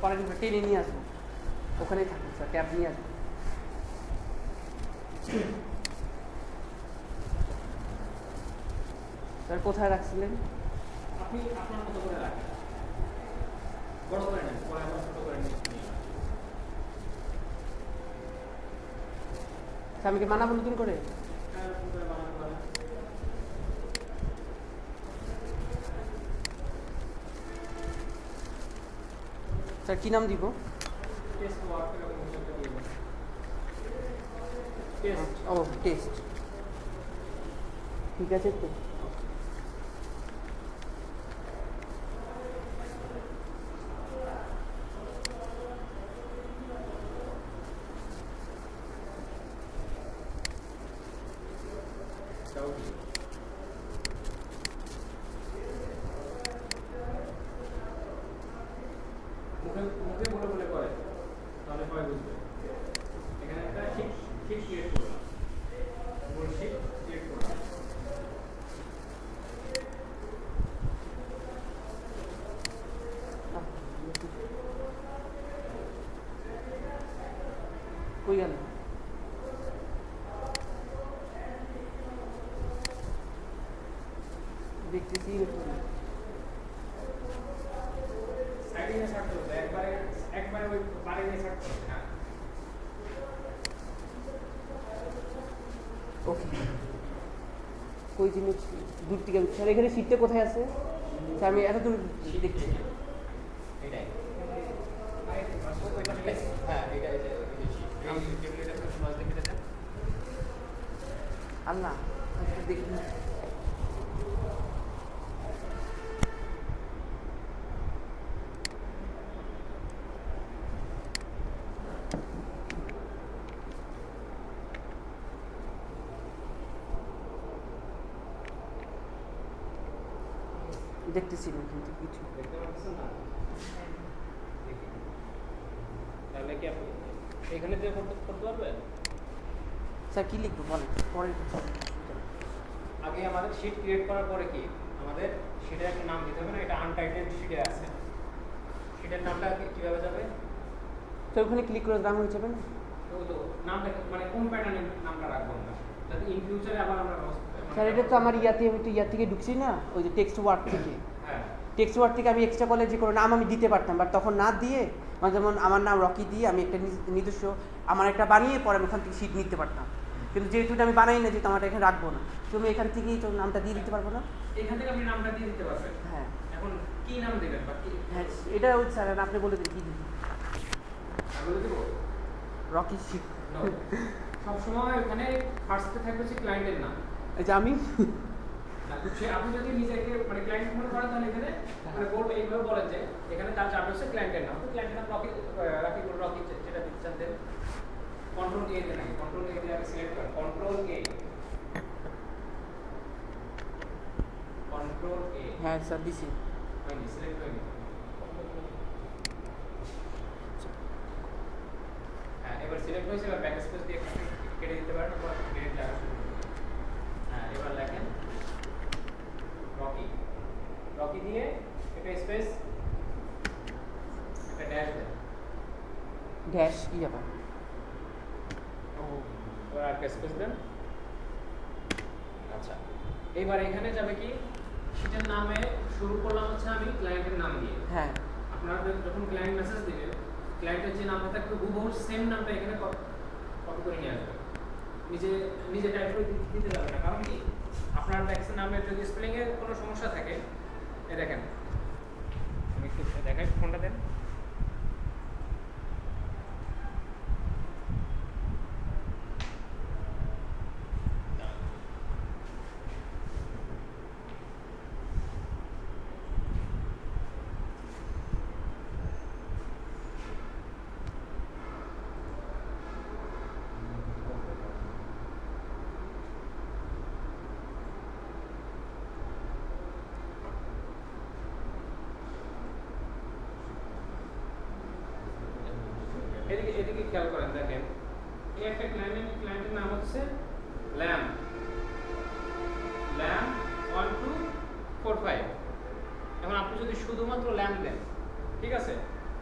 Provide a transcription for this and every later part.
পরের টেনে নিয়ে আসবো, ওখানেই থাকুন স্যার, ট্যাব নিয়ে আসবো। স্যার কোথায় রাখছিলেন? আপনি আপনার মতো করে রাখেন, বড় করে নেন, পরে আবার ছোট করে নিন। আমি কি মানাবো নতুন করে? হ্যাঁ, নতুন করে বানানো করেন। স্যার কী নাম দিব? টেস্ট ওয়ার্ক এরকম কিছু একটা দিয়ে দেন। টেস্ট। ও টেস্ট, ঠিক আছে তো। মুখে মুখে বলে বলে করে, তাহলে সবাই বুঝবে। এখানে একটা শিট ক্রিয়েট করলাম, গোল শিট ক্রিয়েট করলাম। কই গেল? দেখতেছি সাইডে নিয়ে ছাড়তে হবে, একবারে ওই বারে নিয়ে ছাড়তে হবে। হ্যাঁ, ওকে। কই জিনিস দূর থেকে স্যার, এখানে সিটটা কোথায় আছে স্যার? আমি এত দূর দেখছি। এটাই। হ্যাঁ, এটা এই যে টেবিলের একটা সমাজ দেখে দেন। আল্লাহ, দেখি দেখতেছি না কিন্তু কিছু। দেখতে পাচ্ছেন না? তাহলে কি আপনি এখানে যে করতে পারবেন? স্যার কী লিখবো বলেন, পরে আগে আমাদের শিট ক্রিয়েট করার পরে কি আমাদের শিটের একটা নাম দিতে হবে না? এটা আনটাইটেড শিটে আছে, শিটের নামটা কিভাবে যাবে? স্যার ওখানে ক্লিক করে দাম হয়ে যাবে না? তো নামটা মানে কোন প্যাটার্নের নামটা রাখবো আমরা, যাতে ইন ফিউচারে আবার আমরা স্যার এটা তো আমার ইয়াতে, আমি তো ইয়া থেকে ঢুকছি না, ওই যে টেক্সট ওয়ার্ড থেকে। হ্যাঁ, টেক্সট ওয়ার্ড থেকে আমি এক্সট্রা কলে যে কোনো নাম আমি দিতে পারতাম, বাট তখন না দিয়ে, মানে যেমন আমার নাম রকি দিয়ে আমি একটা নিজস্ব আমার একটা বানিয়ে পরে আমি ওখান থেকে সিট নিতে পারতাম। কিন্তু যেহেতু এটা আমি বানাই না, যেহেতু আমার এখানে রাখবো না, তুমি এখান থেকেই তো নামটা দিয়ে দিতে পারবো না? এখান থেকে আপনি নামটা দিয়ে দিতে পারবেন। হ্যাঁ এখন কি নাম দেবেন বা কি? হ্যাঁ, এটা ওই স্যার আপনি বলে দিন কী দিন। বলে দেবো রকি সিট। সবসময় ওখানে ফার্স্টে থাকবে হচ্ছে ক্লায়েন্টের নাম। এই যে আমি আপনি যদি নিজেকে মানে ক্লায়েন্ট মনে করেন, তাহলে এখানে মানে বলবো এইভাবে বলেন যে এখানে তার চার্জ হচ্ছে ক্লায়েন্টের নাম, তো ক্লায়েন্টের নাম রকি যেটা দিতে চান দেন। কন্ট্রোল এ দেন, আগে কন্ট্রোল এ দিয়ে আগে সিলেক্ট করেন, কন্ট্রোল এ। হ্যাঁ স্যার দিছি। হয়নি, সিলেক্ট হয়নি। হ্যাঁ, এবার সিলেক্ট হয়েছে, এবার ব্যাক স্পেস দিয়ে কেটে দিতে পারেন, অথবা ডিরেক্ট লেখা শুরু করতে পারেন। হ্যাঁ, এবার লেখেন রকি দিয়ে একটা স্পেস, একটা ড্যাশ দেন। ড্যাশ কি যাবে? ও এবার একটা স্পেস দেন। আচ্ছা, এইবার এখানে যাবে কি শিটের নামে শুরু করলাম হচ্ছে আমি ক্লায়েন্টের নাম দিয়ে। হ্যাঁ, আপনারা যখন ক্লায়েন্ট মেসেজ দিবেন, ক্লায়েন্টের যে নামটা থাকবে হুবহু সেম নামটা এখানে কপি করে নিয়ে আসবে। নিজে টাইপ করে দিতে যাবে না, কারণ কি আপনার ব্যাক্সের নামের যদি স্পেলিং এর কোনো সমস্যা থাকে, এই দেখেন আমি একটু দেখাই, ফোনটা দেন। এদিকে খেয়াল করেন, দেখেন এই একটা ক্লায়েন্টের নাম হচ্ছে ল্যাম 1245। এখন আপনি যদি শুধুমাত্র ল্যাম দেন, ঠিক আছে,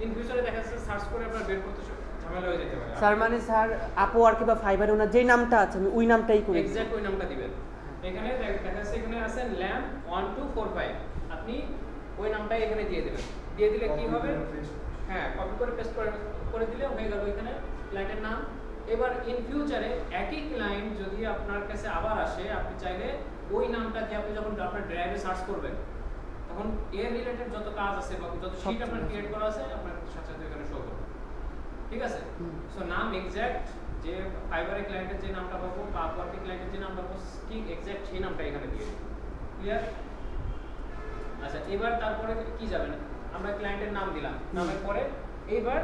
ইন ফিউচারে দেখা যাচ্ছে সার্চ করে আপনার বের করতে ঝামেলা হয়ে যেতে পারে। স্যার মানে স্যার আপওয়ার্ক বা ফাইবারে ওনার যে নামটা আছে আমি ওই নামটাই করি এক্স্যাক্ট ওই নামটা দিবেন। এখানে দেখা যাচ্ছে এখানে আছে ল্যাম্প 1245, আপনি ওই নামটাই এখানে দিয়ে দিবেন। দিয়ে দিলে কি হবে, হ্যাঁ কপি করে পেস্ট করে দিলে হয়ে গেল এখানে ক্লায়েন্টের নাম। এবার ইন ফিউচারে একই ক্লায়েন্ট যদি আপনার কাছে আবার আসে, আপনি চাইলে ওই নামটা দিয়ে আপনি যখন আপনার ড্রাইভে সার্চ করবেন তখন এর রিলেটেড যত কাজ আছে বা যত শীট আপনার ক্রিয়েট করা আছে আপনার সাথে সাথে এখানে শো করবে। ঠিক আছে? সো নাম এক্স্যাক্ট যে ফাইবারে ক্লায়েন্টের যে নামটা পাবো বা আপওয়ার্কে ক্লায়েন্টের যে নামটা পাবো ঠিক এক্স্যাক্ট সেই নামটা এখানে দিয়ে দিই। ক্লিয়ার? আচ্ছা এবার তারপরে কি যাবেন, আমরা ক্লায়েন্টের নাম দিলাম, নামের পরে এইবার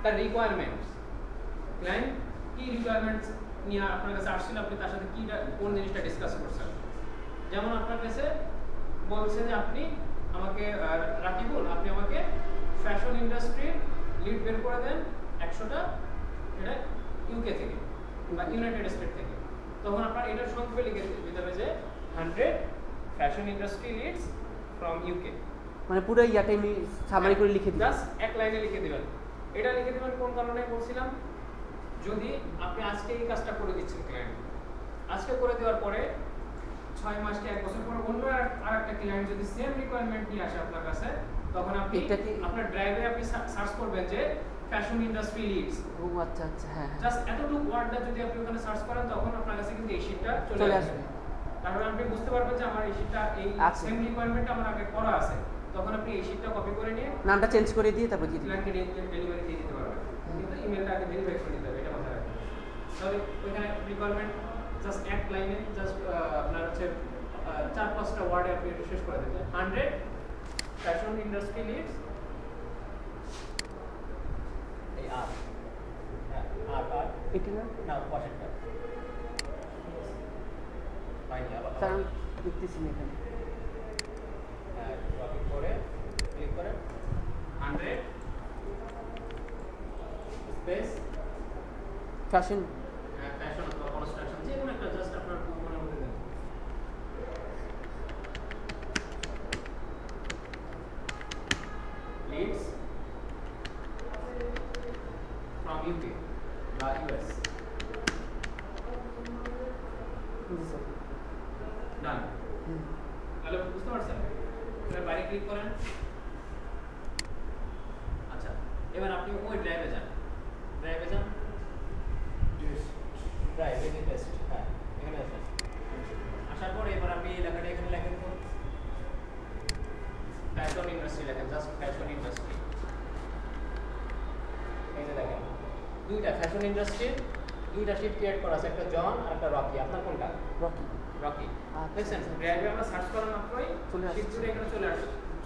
তার রিকোয়ারমেন্টস, ক্লায়েন্ট কি রিকোয়ারমেন্টস নিয়ে আপনার কাছে আসছিল, আপনি তার সাথে কি কোন জিনিসটা ডিসকাস করছেন। যেমন আপনার কাছে বলছে যে আপনি আমাকে রাকিবুল আপনি আমাকে ফ্যাশন ইন্ডাস্ট্রির লিড বের করে দেন 100টা, এটা ইউকে থেকে বা ইউনাইটেড স্টেট থেকে। তখন আপনার এটার সংক্ষেপে লিখে দিতে হবে যে 100 fashion industry leads from UK, মানে পুরো ইয়াটাই আমি সামারি করে লিখে দিই, জাস্ট এক লাইনে লিখে দিবেন। এটা লিখে দিবেন কোন কারণে বলছিলাম, যদি আপনি আজকে এই কাজটা করে দিচ্ছেন ক্লায়েন্ট, আজকে করে দেওয়ার পরে 6 মাস কি 1 বছর পরে অন্য আরেকটা ক্লায়েন্ট যদি সেম রিকোয়ারমেন্ট নিয়ে আসে আপনার কাছে, তখন আপনি আপনার ড্রাইভে আপনি সার্চ করবেন যে ফ্যাশন ইন্ডাস্ট্রি লিডস। ও আচ্ছা আচ্ছা, হ্যাঁ জাস্ট এতটুকু ওয়ার্ডটা যদি আপনি ওখানে সার্চ করেন তখন আপনার কাছে কিন্তু এই শীটটা চলে আসবে। তারপরে আপনি বুঝতে পারবেন যে আমার এই শীটটা এই সেম রিকোয়ারমেন্ট আমার আগে করা আছে, তখন আপনি এই শীটটা কপি করে নিয়ে নামটা চেঞ্জ করে দিয়ে তারপর দিয়ে দিই, ক্লায়েন্টকে ডেলিভারি দিয়ে দিতে পারবেন। কিন্তু ইমেলটা আগে ভেরিফাই করে নিতে হবে, এটা মাথায় রাখবেন। তাহলে ওইখানে রিকোয়ারমেন্ট জাস্ট এক লাইনে জাস্ট আপনার হচ্ছে 4-5টা ওয়ার্ডে আপনি এটা শেষ করে দিতে 100 ফ্যাশন ইন্ডাস্ট্রি লিডস এই আর এটা না না পয়েন্টটা ফাইনালি আবার স্যার আমি লিখতেছি না এখানে, কপি করে ক্লিক করেন 100 স্পেস ফ্যাশন ফ্যাশন অথবা কনস্ট্রাকশন যে কোনো একটা জাস্ট আপনার মনের মধ্যে দেন। লিডস ফ্রম ইউকে বা ইউএস। ডান। তাহলে বুঝতে পারছেন? এবার বাইরে ক্লিক করেন। আচ্ছা এবার আপনি ওই ড্রাইভে যান, ড্রাইভে যান, ড্রাইভে যে টেস্ট, হ্যাঁ এখানে আসেন। আসার পরে এবার আপনি এই লেখাটা এখানে লেখেন তো ফ্যাশন ইন্ডাস্ট্রি লেখেন, জাস্ট ফ্যাশন ইন্ডাস্ট্রি। এই যে দেখেন দুইটা ফ্যাশন ইন্ডাস্ট্রির দুইটা শিট ক্রিয়েট করা আছে, একটা জন আর একটা রকি। আপনার কোনটা? রকি। রকি। দেখছেন ড্রাইভে আমরা সার্চ করার মাত্রই শিটগুলো এখানে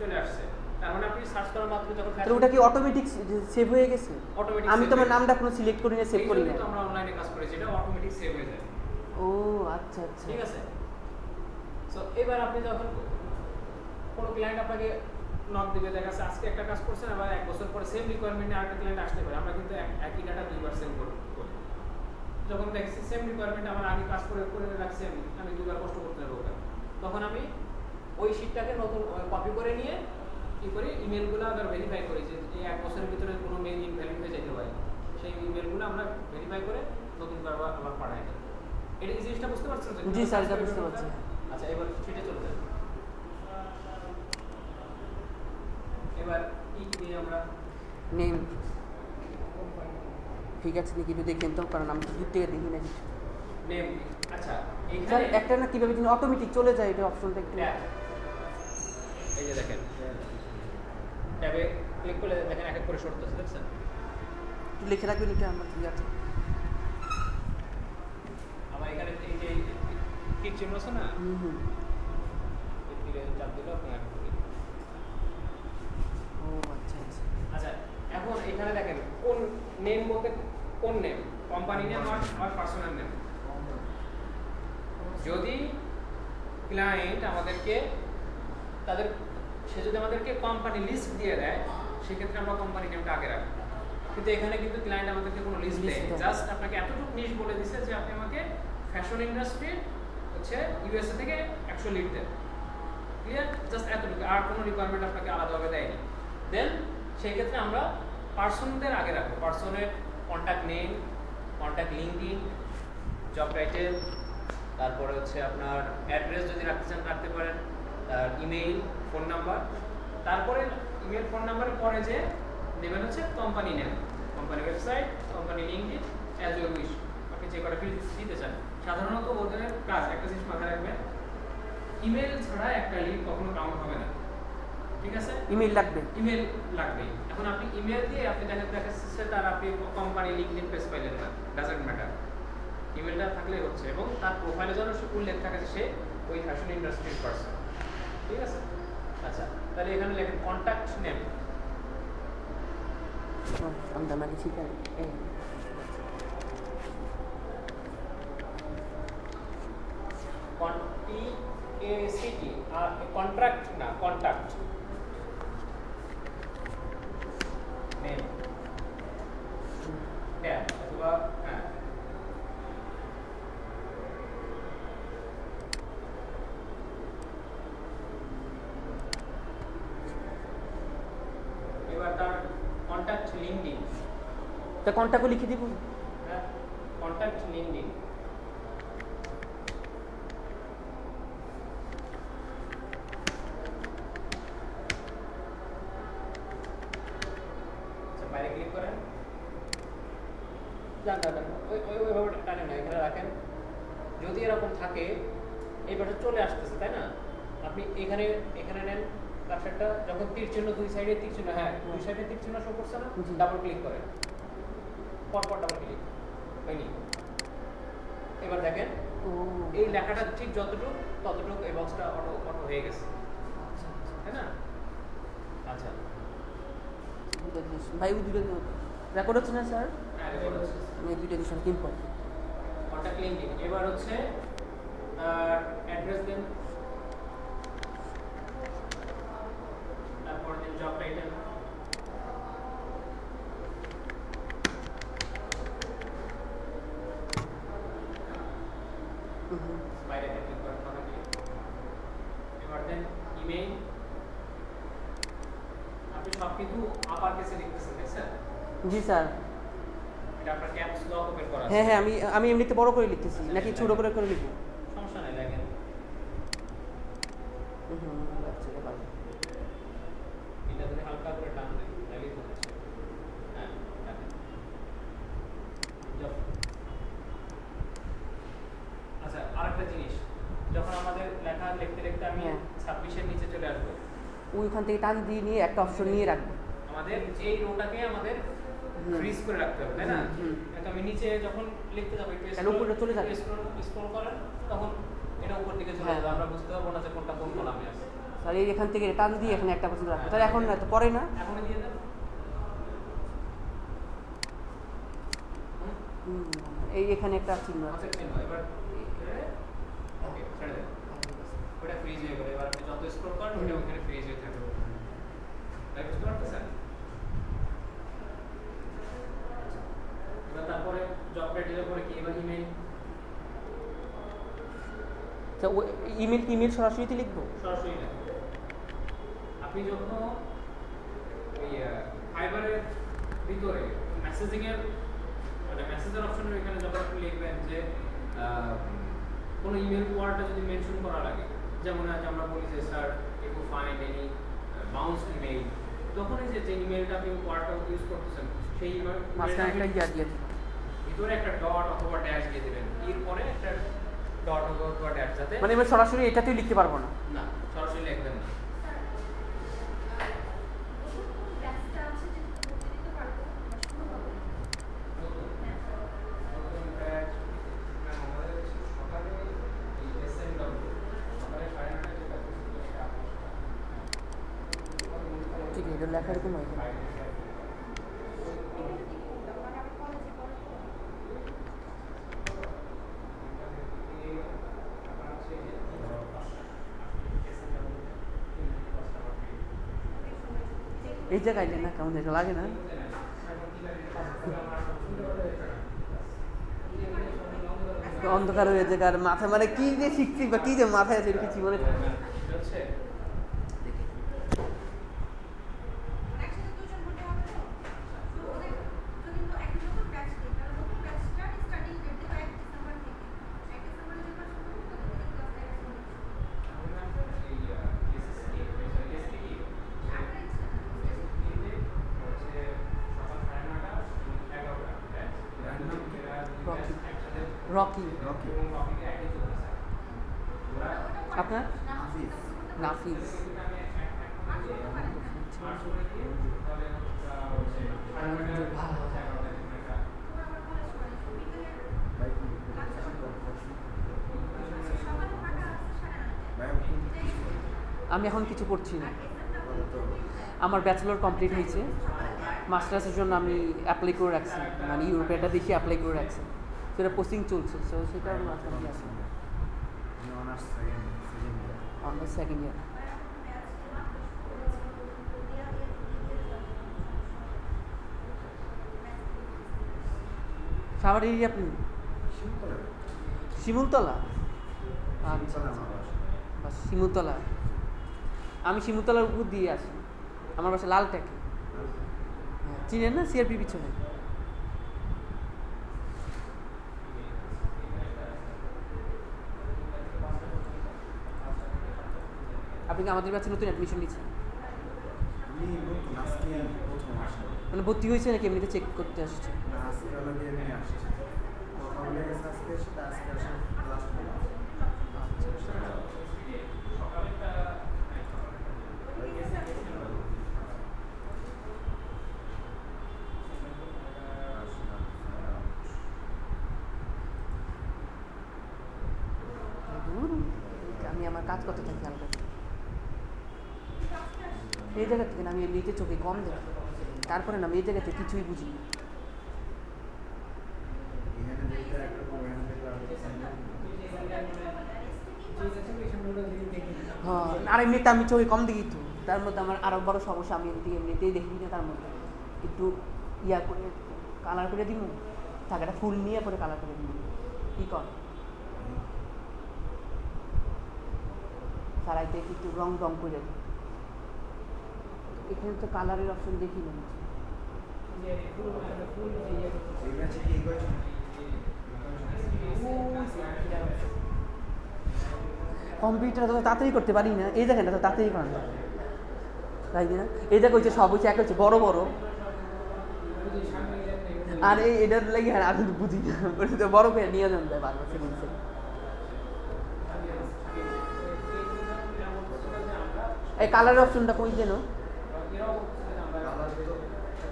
চলে আসছে। তার মানে আপনি সার্চ করার মাত্র যখন তাহলে ওটা কি অটোমেটিক সেভ হয়ে গেছে? অটোমেটিক। আমি তো আমার নামটা কোনো সিলেক্ট করি না, সেভ করি না। আমরা অনলাইনে কাজ করেছি, এটা অটোমেটিক সেভ হয়ে যায়। ও আচ্ছা আচ্ছা, ঠিক আছে। সো এবার আপনি যখন কোনো ক্লায়েন্ট আপনাকে নক দিবে, দেখা যাচ্ছে আজকে একটা কাজ করছেন, আবার 1 বছর পরে সেম রিকোয়ারমেন্টে আরেকটা ক্লায়েন্ট আসতে পারে। আমরা কিন্তু একই ডাটা দুইবার সেভ করি। যখন দেখছি সেম রিকোয়ারমেন্ট আমার আগে কাজ করে রাখছি, আমি দুবার কষ্ট করতে হবে ওটা, তখন আমি ওই শীটটাকে নতুন কপি করে নিয়ে কি করি, ইমেলগুলো আবার ভেরিফাই করি যে এই 1 বছরের ভিতরে কোনো মেইল ইনভ্যালিড হয়ে যেতে পারে, সেই ইমেলগুলো আমরা ভেরিফাই করে নতুন করে আবার পাঠাই দিই। এটা এই জিনিসটা বুঝতে পারছেন? জি স্যার, এটা বুঝতে পারছি। আচ্ছা এবার শীটে চলে যান। এবার কি দিয়ে আমরা নেম ঠিক আছে নাকি একটু দেখেন তো, কারণ আমি দূর থেকে দেখি না কিছু। নেম, আচ্ছা স্যার এইখানে একটা না কিভাবে যিনি অটোমেটিক চলে যায়, এটা অপশনটা একটু এই যে দেখেন ট্যাবে ক্লিক করলে দেখেন এক এক করে শর্ট আছে, দেখছেন? একটু লিখে রাখবেন, এটা আমার ঠিক আছে। আমার এখানে এই যে টিক চিহ্ন আছে না, এই তীরে চাপ দিলে আপনি এক করে। ও আচ্ছা আচ্ছা। আচ্ছা এখন এখানে দেখেন কোন নেম বলতে কোন নেম, কোম্পানি নেম আর পার্সোনাল নেম। যদি ক্লায়েন্ট আমাদেরকে সে যদি আমাদেরকে কোম্পানি লিস্ট দিয়ে দেয়, সেক্ষেত্রে আমরা কোম্পানি নেমটা আগে রাখবো। কিন্তু এখানে কিন্তু ক্লায়েন্ট আমাদেরকে কোনো লিস্ট দেয়, জাস্ট আপনাকে এতটুকু নিশ বলে দিছে যে আপনি আমাকে ফ্যাশন ইন্ডাস্ট্রির হচ্ছে ইউএসএ থেকে 100 লিড দেন। ক্লিয়ার? জাস্ট এতটুকু, আর কোনো রিকোয়ারমেন্ট আপনাকে আলাদাভাবে দেয়নি। দেন সেই ক্ষেত্রে আমরা পার্সনদের আগে রাখবো। পার্সনের contact name, contact LinkedIn, job title, তারপরে হচ্ছে আপনার অ্যাড্রেস যদি রাখতে চান রাখতে পারেন, ইমেইল, ফোন নাম্বার, তারপরে ইমেল ফোন নাম্বারের পরে যে নেবেন হচ্ছে company name, company website, company LinkedIn, as your wish, আপনি যে কটা ফিল্ড দিতে চান। সাধারণত ওদের কাজ একটা জিনিস মাথায় রাখবেন, ইমেল ছাড়া একটা লিড কখনো কাউন্ট হবে না, ঠিক আছে? ইমেল লাগবে, ইমেল লাগবে। এখন আপনি ইমেল দিয়ে আপনি দেখাচ্ছে তার আপনি কোম্পানি লিঙ্কডিন পেজ পাইলেন না, ডাজন্ট ম্যাটার, ইমেলটা থাকলেই হচ্ছে। এবং তার প্রোফাইলে যেন উল্লেখ থাকে যে সে ওই ফ্যাশন ইন্ডাস্ট্রির পারসন, ঠিক আছে? আচ্ছা, তাহলে এখানে লেখেন কন্ট্যাক্ট নেম, কন্ট্রাক্ট না কন্ট্যাক্ট নেম ট্যাব অথবা হ্যাঁ এবার তার কন্ট্যাক্ট লিঙ্কডিন, তা কন্ট্যাক্টও লিখে দিব। হ্যাঁ কন্ট্যাক্ট লিঙ্কডিন, বাইরে ক্লিক করেন, ওইভাবে টানেন না, এখানে রাখেন। যদি এরকম থাকে এই পাশে চলে আসতেছে, তাই না? আপনি এখানে এখানে নেন কার্সারটা, যখন তীর চিহ্ন দুই সাইডে তীর চিহ্ন, হ্যাঁ দুই সাইডে তীর চিহ্ন শো করছে না, ডাবল ক্লিক করেন, পরপর ডাবল ক্লিক হয়নি। এবার দেখেন এই লেখাটা ঠিক যতটুকু ততটুকু এই বক্সটা অটো অটো হয়ে গেছে, তাই না? আচ্ছা ভাই ওই দুটো রেকর্ড হচ্ছে না স্যার? হ্যাঁ রেকর্ড হচ্ছে। আমি এই দুটো দিশন কি ইম্পর্টেন্ট। কন্ট্যাক্ট লিঙ্কডিন, এবার হচ্ছে অ্যাড্রেস দেন, তারপর দেন জব টাইটেল, বাইরে ক্লিক করেন, এবার দেন ইমেইল। আপনি সব কিছু আপার কেসে লিখতেছেন, দেখছেন? জি স্যার। এটা আপনার ক্যাপস লক ওপেন করা আছে। হ্যাঁ হ্যাঁ, আমি এমনিতে বড় করে লিখতেছি, নাকি ছোট করে করে লিখবো? সমস্যা নাই, দেখেন এটা যদি হালকা করে টান দেন তাহলেই হচ্ছে। হ্যাঁ দেখেন। আচ্ছা আরেকটা জিনিস, যখন আমাদের লেখা লিখতে লিখতে আমি 26 এর নিচে চলে আসবো, ওইখান থেকে টান দিয়ে নিয়ে একটা অপশন নিয়ে রাখবো। আমাদের এই রোটাকে আমাদের ফ্রিজ করে রাখতে হবে, তাই না? তো আমি নিচে যখন লিখতে যাব একটু উপরে চলে যাবে, স্ক্রল করেন, তখন এটা উপর দিকে চলে যাবে, আমরা বুঝতে পারবো না যে কোনটা কোন কলামে আছে। স্যার এই এখান থেকে টান দিয়ে এখানে একটা পর্যন্ত রাখবো। তাহলে এখন না তো পরে না, এখনই দিয়ে দেন। এই এখানে একটা চিহ্ন আছে। এবার ওকে ছেড়ে দেন, ওটা ফ্রিজ হয়ে গেল। এবার আপনি যত স্ক্রল করেন ওটা ওখানে ফ্রিজ হয়ে থাকবে, তাই বুঝতে পারতেছেন? এবার তারপরে জব টাইটেলের পরে কি, এবার ইমেল। তো ইমেল সরাসরিতে লিখবো? সরাসরি না, আপনি যখন ওই ফাইবারের ভিতরে মেসেজিং এর মানে মেসেজের অপশনের এখানে যখন আপনি লিখবেন যে কোনো ইমেল ওয়ার্ডটা যদি মেনশন করা লাগে, যেমন আজ আমরা বলি যে sir you find any bounce email, তখন এই যে ইমেলটা আপনি ওয়ার্ডটা ইউজ করতেছেন সেই মাঝখানে একটা ইয়া দিয়ে ভিতরে একটা ডট অথবা ড্যাশ দিয়ে দিবেন, এরপরে একটা ডট অথবা ড্যাশ, যাতে মানে এবার সরাসরি এটাতেও লিখতে পারবো না। না সরাসরি লিখবেন না। ঠিক আছে, এটা লেখা এরকম হয়। এই জায়গায় না কেমন এটা লাগে না, অন্ধকার হয়ে যায়, আর মাথা মানে কি যে শিখছি বা কি যে মাথায় আছে কিছু মনে রকি রকি এবং রকিকে একই চলতেছে ওরা আপনার হাফিজ নাফিজ আমি এখন কিছু করছি না, আমার ব্যাচেলর কমপ্লিট হয়েছে, মাস্টার্সের জন্য আমি অ্যাপ্লাই করে রাখছি, মানে ইউরোপেটা দেখি অ্যাপ্লাই করে রাখছি, সেটা পোস্টিং চলছে, সো সেটা মাঝখানে আছে অনার্স সেকেন্ড ইয়ার। সাভারের আপনি শিমুলতলা? আচ্ছা বাস শিমুলতলা, আমি শিমুলতলার উপর দিয়ে আসি, আমার বাসা লালটাকে, হ্যাঁ চিনেন না সিআরপি পিছনে? আপনি কি আমাদের কাছে নতুন অ্যাডমিশন নিচ্ছেন? মানে ভর্তি হয়েছে নাকি এমনিতে চেক করতে আসছে? আমি আমার কাজ করতে থাকি হালকা, এই জায়গা থেকে আমি এমনিতে চোখে কম দেখি, তারপরে না আমি এই জায়গাতে কিছুই বুঝি না। হ্যাঁ আর এমনিতে আমি চোখে কম দেখি তো, তার মধ্যে আমার আরো বড় সমস্যা, আমি এমনিতেই দেখি না, তার মধ্যে একটু ইয়া করে কালার করে দিব, টাকাটা ফুল নিয়ে পরে কালার করে দিব, কি কর সারাইতে একটু রং রং করে দিই, এখানে তো কালারের অপশন দেখি না। কম্পিউটার তো তাড়াতাড়ি করতে পারি না, এই দেখেন তো তাড়াতাড়ি করেন তাই না, এই জায়গা হচ্ছে সব হচ্ছে এক হচ্ছে বড় বড়, আর এই এটার লাগে হ্যাঁ আমি বুঝি না, বড় করে নিয়ে যান যায় বারবার সেকেন্ড সেকেন্ড। এই কালার অপশনটা কই যেন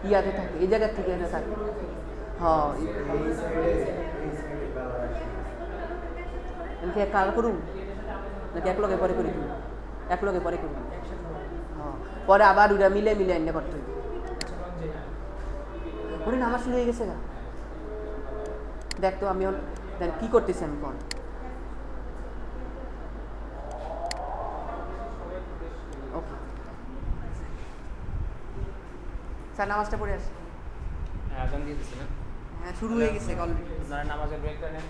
ইয়াতে থাকে, এই জায়গার থেকে এনে থাকে, হ্যাঁ কালার করুন নাকি এক লগে পরে করি, এক লগে পরে করি, হ্যাঁ পরে আবার ওটা মিলে মিলে এনে করতে হবে। ওরে নামাজ শুরু হয়ে গেছে না, দেখ তো আমি দেখ কি করতেছি আমি কোন ওকে স্যার নামাজটা পড়ে আসি। হ্যাঁ আজান দিয়ে দিচ্ছে না, হ্যাঁ শুরু হয়ে গেছে অলরেডি, আপনারা নামাজের ব্রেকটা নেন।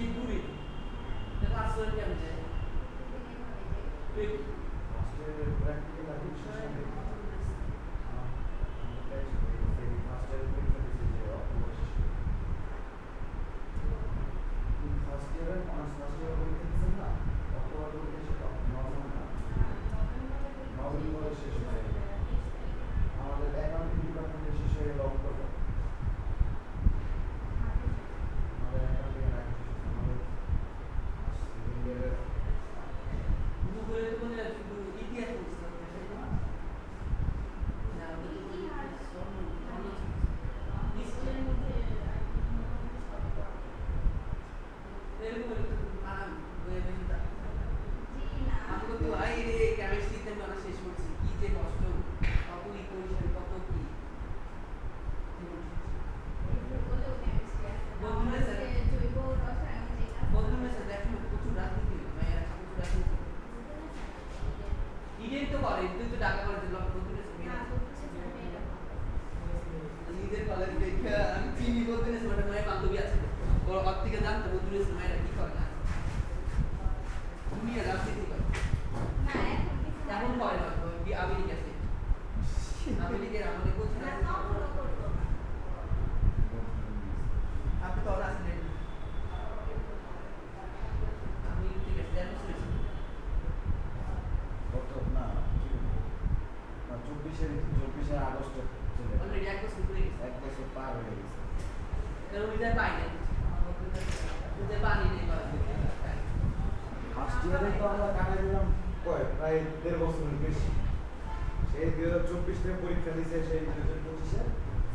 সেই দূরে ক্লাস করে কেমন যায় পরীক্ষা দিয়েছে সেই 2025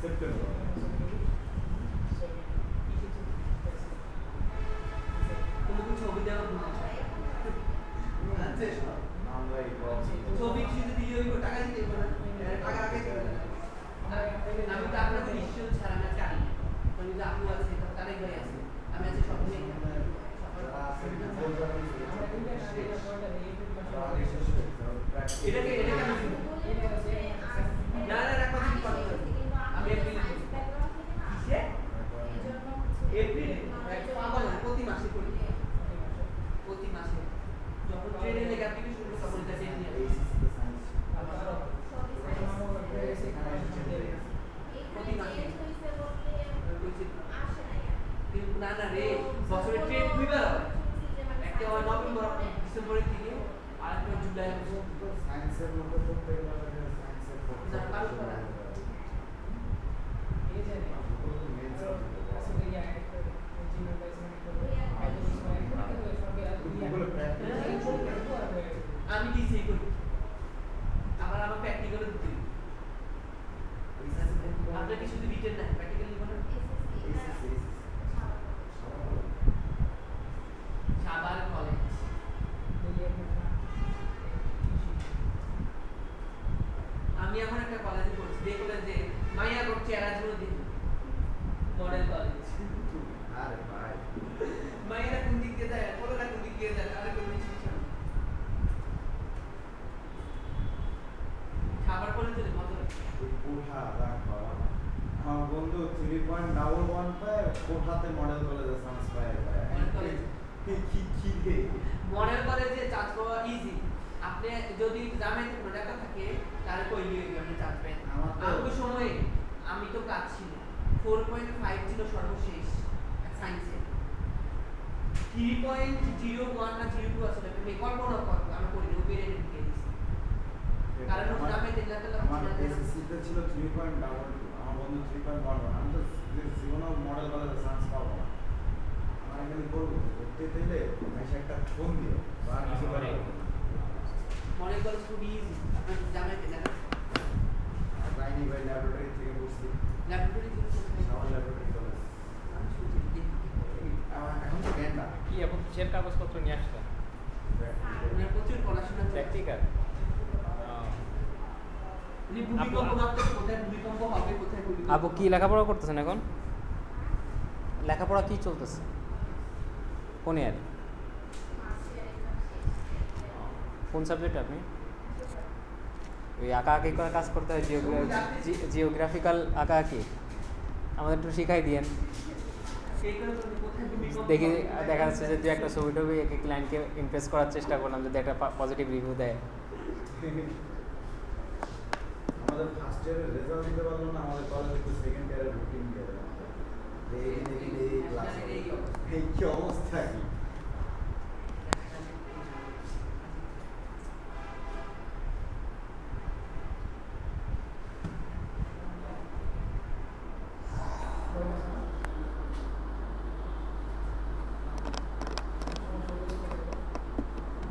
সেপ্টেম্বর ছবি দেওয়া ছবি শুধু ভিডিও টাকা দিতে টাকা আগে আমি তো আপনাদের নিশ্চয় ছাড়া আমি জানি আমি যে আপু আছে তার ভাই আছে আমি আছে সব নিয়ে এটাকে না না রাখা আমি এপ্রিল প্রতি মাসে করি প্রতি মাসে যখন ট্রেনে লেগে অ্যাপ্লিকেশন করতে বলতে চাই প্রতি মাসে না না রে বছরের ট্রেন দুইবার হয় একটা হয় নভেম্বর ডিসেম্বরের দিকে আর একটা জুলাই সায়েন্সের মধ্যে পড়তে গেলে সায়েন্সের আমি ডিসি করি আবার আমার প্র্যাকটিক্যাল দিতে আপনার কি শুধু রিটেন না প্র্যাকটিক্যাল লিখব না সাভার কলেজ আমি এখন একটা কলেজে পড়ছি যে কলেজে মাইয়া করছে এরাজুল দিন মডেল কলেজ আরে ভাই মাইয়া কোন দিক দিয়ে যায় কোনটা কোন দিক দিয়ে যায় তাহলে কোনো কিছু খাবার করে দিলে মত কোঠা রাখবা আমার বন্ধু 3.11 পায় কোঠাতে মডেল কলেজে চান্স পায় মডেল কলেজ কি রে মডেল কলেজে চান্স পাওয়া ইজি আপনি যদি জানেন প্রোডাক্ট থাকে তাহলে কইলি আপনি চান্স পাবেন আমার সময়ে আমি তো কাজ ছিল 4.5 ছিল সর্বশেষ সায়েন্সে 3.01 না 02 আসলে আমি কল্পনা করব আমি করি ও বেরে দিতে কারণ আমি দেখলাম আমার এসএসসি তে ছিল 3.22 আমার বন্ধু 3.11 আমি তো জীবনে মডেল কলেজে চান্স পাবো না আমার এখানে করবো করতে দিলে এসে একটা ফোন দিও আর কিছু করে মডেল কলেজ খুব ইজি আপনি জানেন না রাইনি ভাই ল্যাবরেটরি থেকে বুঝছি ল্যাবরেটরি আমার ল্যাবরেটরি কলেজ এখন তো জ্ঞান না কি এখন কিসের কাগজপত্র নিয়ে আসছো প্রচুর পড়াশোনা প্র্যাকটিক্যাল আপু কি লেখাপড়া করতেছেন এখন? লেখাপড়া কি চলতেছে? কোন ইয়ার? কোন সাবজেক্ট আপনি? ওই আঁকাআঁকি করে কাজ করতে হয়, জিওগ্রাফিক্যাল আঁকাআঁকি আমাদের একটু শিখাই দিয়েন। দেখি দেখা যাচ্ছে যে দু একটা ছবি টবি একে ক্লায়েন্টকে ইমপ্রেস করার চেষ্টা করলাম যদি একটা পজিটিভ রিভিউ দেয়। আমাদের ফার্স্ট ইয়ারের রেজাল্ট দিতে পারলো না, আমাদের কলেজে একটু সেকেন্ড ইয়ারের রুটিন দিয়ে দেয় এই ক্লাস এই কি অবস্থা কি।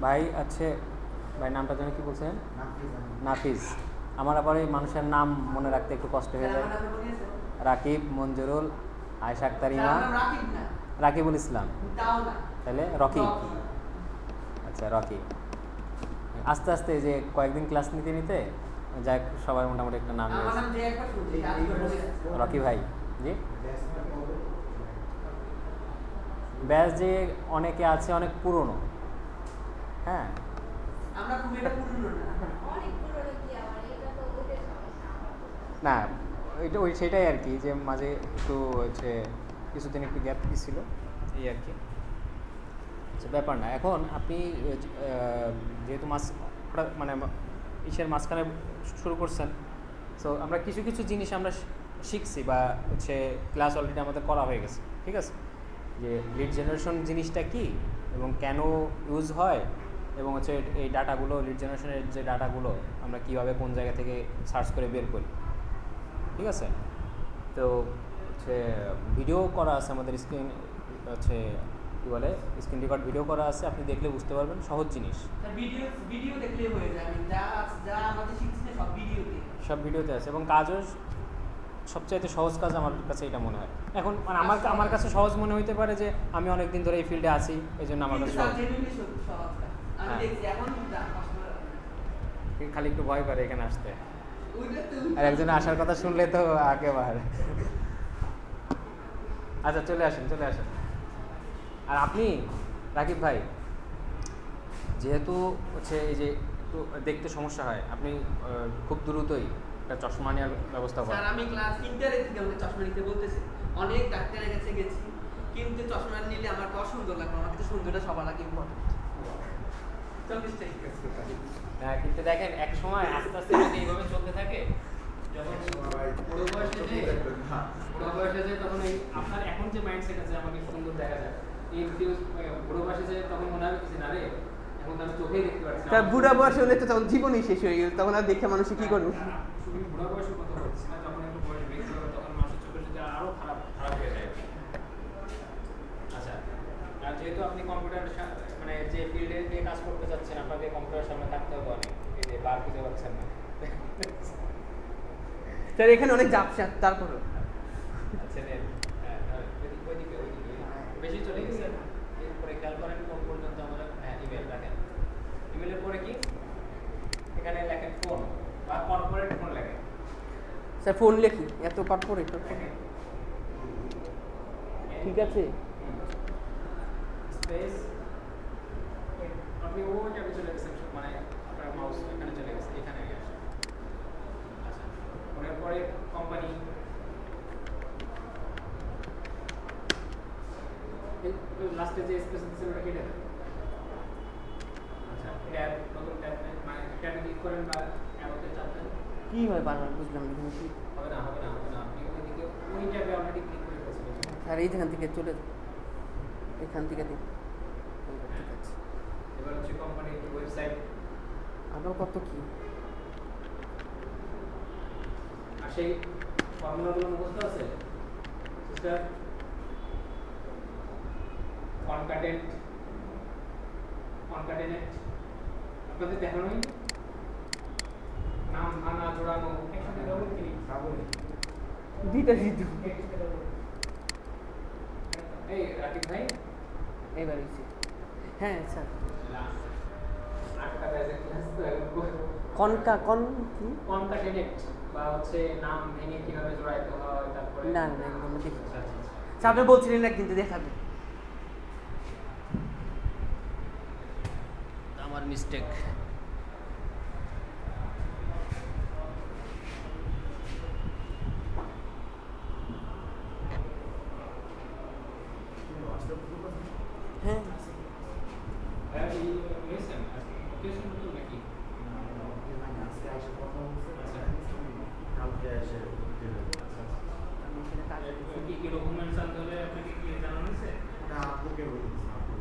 ভাই আছে ভাই, নামটা যেন কি বলছেন? নাফিজ। আমার আবার এই মানুষের নাম মনে রাখতে একটু কষ্ট হয়ে যায়। রাকিব, মঞ্জুরুল, আয়েশা আক্তার, ইমা, রাকিবুল ইসলাম, তাহলে রকি। আচ্ছা রকি। আস্তে আস্তে যে কয়েকদিন ক্লাস নিতে নিতে যাই সবার মোটামুটি একটা নাম রকি ভাই। জি ব্যাস যে অনেকে আছে অনেক পুরনো। হ্যাঁ না এটা সেটাই আর কি, যে মাঝে একটু হচ্ছে কিছুদিন একটু গ্যাপ ছিল এই আর কি। আচ্ছা ব্যাপার না। এখন আপনি যেহেতু মানে ইসের মাঝখানে শুরু করছেন, সো আমরা কিছু কিছু জিনিস আমরা শিখছি বা হচ্ছে ক্লাস অলরেডি আমাদের করা হয়ে গেছে, ঠিক আছে? যে লিড জেনারেশন জিনিসটা কি এবং কেন ইউজ হয়, এবং হচ্ছে এই ডাটাগুলো লিড জেনারেশনের যে ডাটাগুলো আমরা কীভাবে কোন জায়গা থেকে সার্চ করে বের করি, ঠিক আছে? তো হচ্ছে ভিডিও করা আছে আমাদের স্ক্রিন, হচ্ছে কী বলে স্ক্রিন রেকর্ড ভিডিও করা আছে, আপনি দেখলে বুঝতে পারবেন, সহজ জিনিস। ভিডিও দেখলেই হয়ে যায়, আমি যা আমাদের শিখছি সব ভিডিওতে আছে এবং কাজও সবচাইতে সহজ কাজ আমার কাছে এটা মনে হয় এখন। মানে আমার কাছে সহজ মনে হইতে পারে যে আমি অনেক দিন ধরে এই ফিল্ডে আছি, এই জন্য আমার কাছে সহজ। খালি একটু ভয় করে এখানে আসতে, আর একজন আসার কথা শুনলে তো একেবারে। আচ্ছা চলে আসেন। আর আপনি রাকিব ভাই, যেহেতু হচ্ছে এই যে একটু দেখতে সমস্যা হয়, আপনি খুব দ্রুতই একটা চশমা নেওয়ার ব্যবস্থা করেন। আমি ক্লাস ইন্টারে থেকে আমাকে চশমা নিতে বলতেছে, অনেক ডাক্তারের কাছে গেছি, কিন্তু চশমা নিলে আমার তো অসুন্দর লাগবে, আমার কিন্তু সুন্দরটা সবার আগে ইম্পর্টেন্ট। হ্যাঁ কিন্তু দেখেন এক সময় আস্তে আস্তে যদি এইভাবে চলতে থাকে, যখন বড় বয়সে যায় তখন এই আপনার এখন যে মাইন্ডসেট আছে আমাকে সুন্দর দেখা যায়, এই বড় বয়সে যায় তখন মনে হবে কিছু না রে, এখন তো আমি চোখেই দেখতে পাচ্ছি না। বুড়া বয়স হলে তো তখন জীবনই শেষ হয়ে গেল, তখন আর দেখে মানুষ কি করবে? শুধু বুড়া বয়সের কথা বলছি না, যখন একটু বয়স বেশি হবে তখন মানুষের চোখের যদি আরো খারাপ হয়ে যায়। আচ্ছা, আর যেহেতু আপনি কম্পিউটার মানে যে ফিল্ডে নিয়ে কাজ করতে যাচ্ছেন, আপনাকে কম্পিউটারের সামনে থাকতে হবে অনেক, এই যে বার খুঁজে পাচ্ছেন না স্যার এখানে অনেক জাপসাপ, তারপরে আচ্ছা নেন ওইদিকে বেশি চলে গেছে। এরপরে খেয়াল করেন কোন পর্যন্ত আমাদের ইমেল রাখেন, ইমেলের পরে কি এখানে লেখেন ফোন বা কর্পোরেট ফোন লেখেন। স্যার ফোন লেখি, এত কর্পোরেট ঠিক আছে। স্পেস আপনি ওইটাকে চলে গেছেন, মানে আপনার মাউস এখানে চলে গেছে, এখানে নিয়ে আসেন। আচ্ছা ওটার পরে কোম্পানি, লাস্টে যে স্পেস দিচ্ছে ওটা কেটে দেন। আচ্ছা ট্যাব, নতুন ট্যাব মানে ট্যাবে ক্লিক করেন বা অ্যারোতে চাপ দেন। কি হয় বারবার বুঝলাম না, কি হবে না আপনি ওইদিকে ওই ট্যাবে অলরেডি ক্লিক করে ফেলছেন। আর এইখান থেকে চলে এখান থেকে দিই, ঠিক আছে। এবার হচ্ছে কোম্পানির ওয়েবসাইট, আরও কত কি, আর সেই ফর্মুলাগুলো মুখস্থ আছে সিস্টার? কনকাটেনেট আপনাদের দেখানোই, নাম ভাঙা জোড়ানো একসাথে ডবল ক্লিক দিতে দিত। এই রাকিব ভাই এবার হয়েছে, হ্যাঁ স্যার। কনকাটেনেট বা হচ্ছে নাম ভেঙে কিভাবে জোড়াইতে হয়, তারপরে না একদম ঠিক আছে। আপনি বলছিলেন না কিন্তু দেখাবে, আমার মিস্টেক। হ্যাঁ ভাইয়া এই নিয়েছেন ওকেশন তো নাকি আজকে এসে কথা বলছে আচ্ছা। কালকে এসে আমি এখানে কাজ করছি। কি কি ডকুমেন্টস আনতে হলে আপনাকে কি জানানো হয়েছে? ওটা আপুকে বলেছে আপু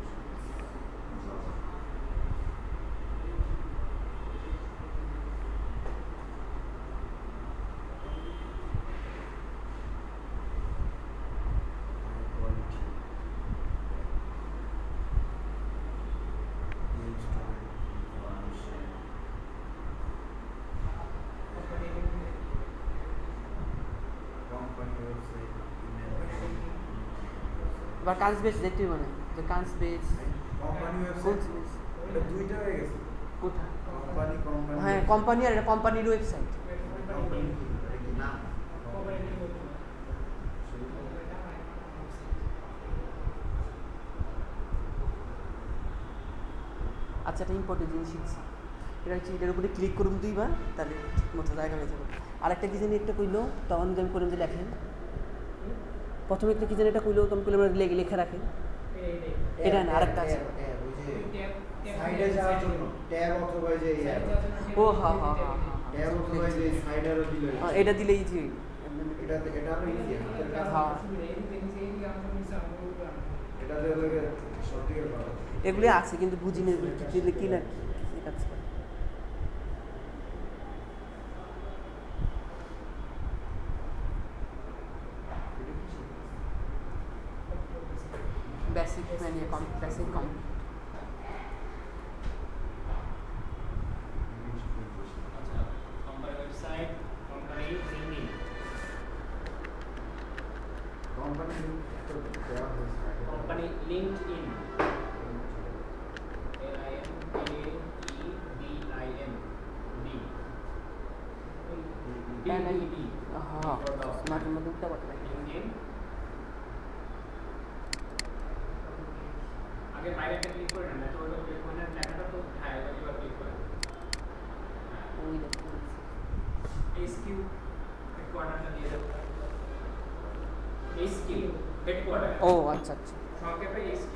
এবার কাজ বেশ দেখতে মানে যে কাজ বেশ কোম্পানি কোন ওয়েবসাইট এটা দুইটা হয়ে গেছে কোথায় কোম্পানি হ্যাঁ কোম্পানি আর এটা কোম্পানির ওয়েবসাইট কোম্পানি কি নাম আচ্ছা একটা ইম্পর্টেন্ট জিনিস শিখছি এটা হচ্ছে এটার উপরে ক্লিক করুন দুইবার তাহলে ঠিক মতো জায়গা হয়ে যাবে আরেকটা কি জানি একটা কইলো তখন যদি আমি করে যে লেখেন প্রথমে একটা কি জানি এটা কইলো তুমি কইলে লেখা রাখেন এটা না আরেকটা আছে সাইডে যাওয়ার জন্য ট্যাব অথবা যে ও হ্যাঁ হ্যাঁ হ্যাঁ ট্যাব অথবা যে সাইডারও দিলে এটা দিলেই যে এটা আরো ইজি হাতের কাজ হ্যাঁ এটা দিয়ে সত্যিকার করা এগুলি আছে কিন্তু বুঝি না এগুলি কি দিলে কি না কি কাজ করে বেসিক মানে বেসিক কম আচ্ছা company website company linking company তো দেওয়া হয়েছে কোম্পানি লিঙ্কডইন LINKEDIN D হ্যাঁ স্মার্টের মধ্যে উঠতে পারবে লিঙ্কডইন আগে বাইরেটা ক্লিক করে নেন তো ওই কোণের লেখাটা তো হ্যাঁ এবার ক্লিক করেন ওই দেখতে HQ হেডকোয়ার্টারটা দিয়ে দেবো HQ হেডকোয়ার্টার ও আচ্ছা আচ্ছা সংক্ষেপে HQ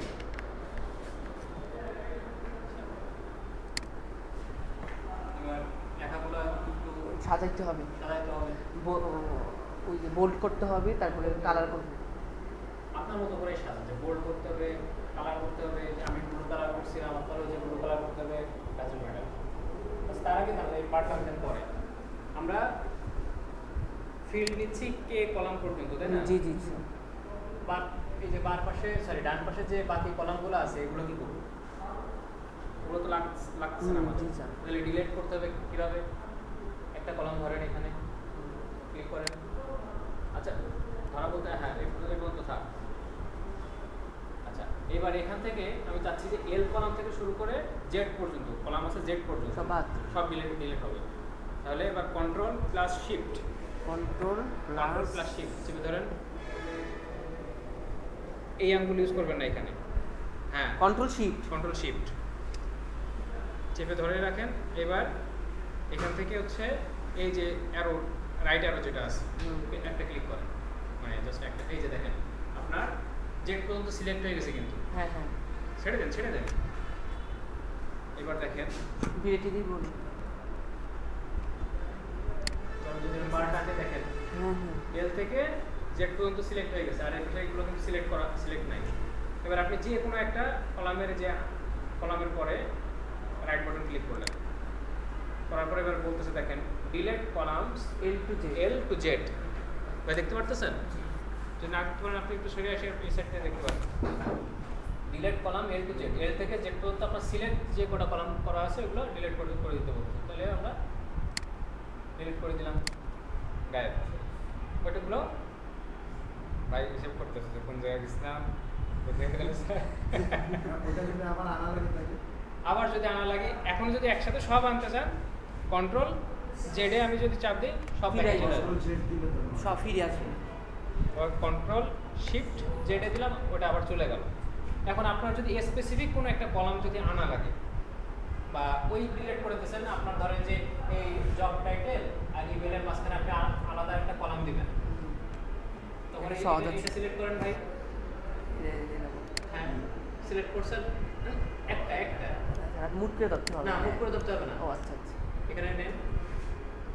এবার লেখাগুলো একটু সাজাইতে হবে সাজাইতে হবে ওই যে বোল্ড করতে হবে তারপরে কালার করবে আপনার মতো করে সাজাতে বোল্ড করতে হবে কালার করতে হবে যে আমি ব্লু কালার করছিলাম আপনারও যে ব্লু কালার করতে হবে কাজের ম্যাডাম তার আগে তাহলে এই পার্ট ফাংশন পরে আমরা ফিল্ড দিচ্ছি কে কলাম পর্যন্ত তাই না জি জি জি এই যে ডান পাশে যে বাকি কলামগুলো আছে এগুলো কি করব ওগুলো তো লাগছে না আমাদের জি স্যার তাহলে ডিলিট করতে হবে কিভাবে একটা কলাম ধরেন এখানে ক্লিক করেন আচ্ছা ধরা বলতে হ্যাঁ এই পর্যন্ত থাক আচ্ছা এবার এখান থেকে আমি চাচ্ছি যে এল কলাম থেকে শুরু করে জেড পর্যন্ত কলাম আছে জেড পর্যন্ত সব বাদ সব ডিলিট হবে তাহলে এবার control plus shift control plus shift চেপে ধরেন এই আঙ্গুল ইউজ করবেন না এখানে হ্যাঁ কন্ট্রোল শিফট চেপে ধরে রাখেন এবার এখান থেকে হচ্ছে এই যে অ্যারো রাইট অ্যারো যেটা আছে একটা ক্লিক করেন মানে জাস্ট একটা এই যে দেখেন আপনার জেড পর্যন্ত সিলেক্ট হয়ে গেছে কিন্তু হ্যাঁ হ্যাঁ ছেড়ে দেন এবার দেখেন বিরেটি দিয়ে বলুন যদি বারটাকে দেখেন হ্যাঁ হ্যাঁ এল থেকে জেড পর্যন্ত সিলেক্ট হয়ে গেছে আর এই বিষয়গুলো কিন্তু সিলেক্ট নাই এবার আপনি যে কোনো একটা কলামের পরে রাইট বাটন ক্লিক করলেন করার পরে এবার বলতেছে দেখেন delete columns L to Z ভাই দেখতে পারতেছেন যদি না দেখতে পারেন আপনি একটু সরে আসে এই সাইডটা দেখতে পারেন delete column L to Z এল থেকে জেড পর্যন্ত আপনার সিলেক্ট যে কটা কলাম করা আছে ওগুলো ডিলিট করে দিতে বলছে তাহলে আমরা ডিলিট করে দিলাম গায়েব ওইটাগুলো ভাই হিসেব করতেছে যে কোন জায়গায় গেছিলাম ওটা যদি আবার আনা লাগে থাকে আবার যদি আনা লাগে এখন যদি একসাথে সব আনতে চান কন্ট্রোল জেডে আমি যদি চাপ দিই সব ফিরে চলে আসবে। যাবে জেড দিলে তো সব ফিরে আসবে কন্ট্রোল শিফট জেডে দিলাম ওটা আবার চলে গেল এখন আপনার যদি স্পেসিফিক কোনো একটা কলাম যদি আনা লাগে বা ওই ডিলিট করে দিয়েছেন আপনার ধরেন যে এই জব টাইটেল আর ইমেলের মাঝখানে আপনি আলাদা একটা কলাম দিবেন তখন সহজ আছে। এটা সিলেক্ট করেন ভাই হ্যাঁ সিলেক্ট করছেন একটা মুড করে ধরতে হবে না মুভ করে ধরতে হবে না ও আচ্ছা আচ্ছা এখানে নেন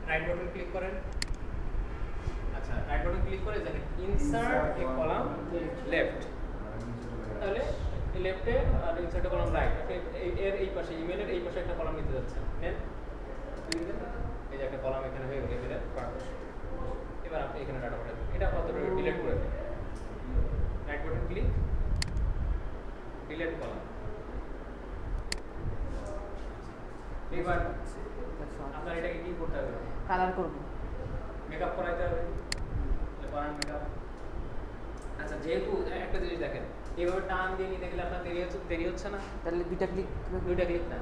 রাইট বাটন ক্লিক করেন আচ্ছা রাইট বাটন ক্লিক করে দেখেন ইনসার্ট এ কলাম লেফট তাহলে লেফটে আর ইনসার্ট এ কলাম রাইট এর এই পাশে ইমেলের এই পাশে একটা কলাম নিতে যাচ্ছেন নেন এই যে একটা কলাম এখানে হয়ে গেল ইমেলের পারপাস এবার আপনি এখানে ডাটা পাঠাবেন এটা আপাতত ডিলিট করে দিন right button click delete column এবার আপনার এটাকে কি করতে হবে কালার করবো মেকআপ করাইতে হবে করান মেকআপ আচ্ছা যেহেতু একটা জিনিস দেখেন এইভাবে টান দিয়ে নিতে গেলে আপনার দেরি হচ্ছে না তাহলে দুইটা ক্লিক দুইটা ক্লিক না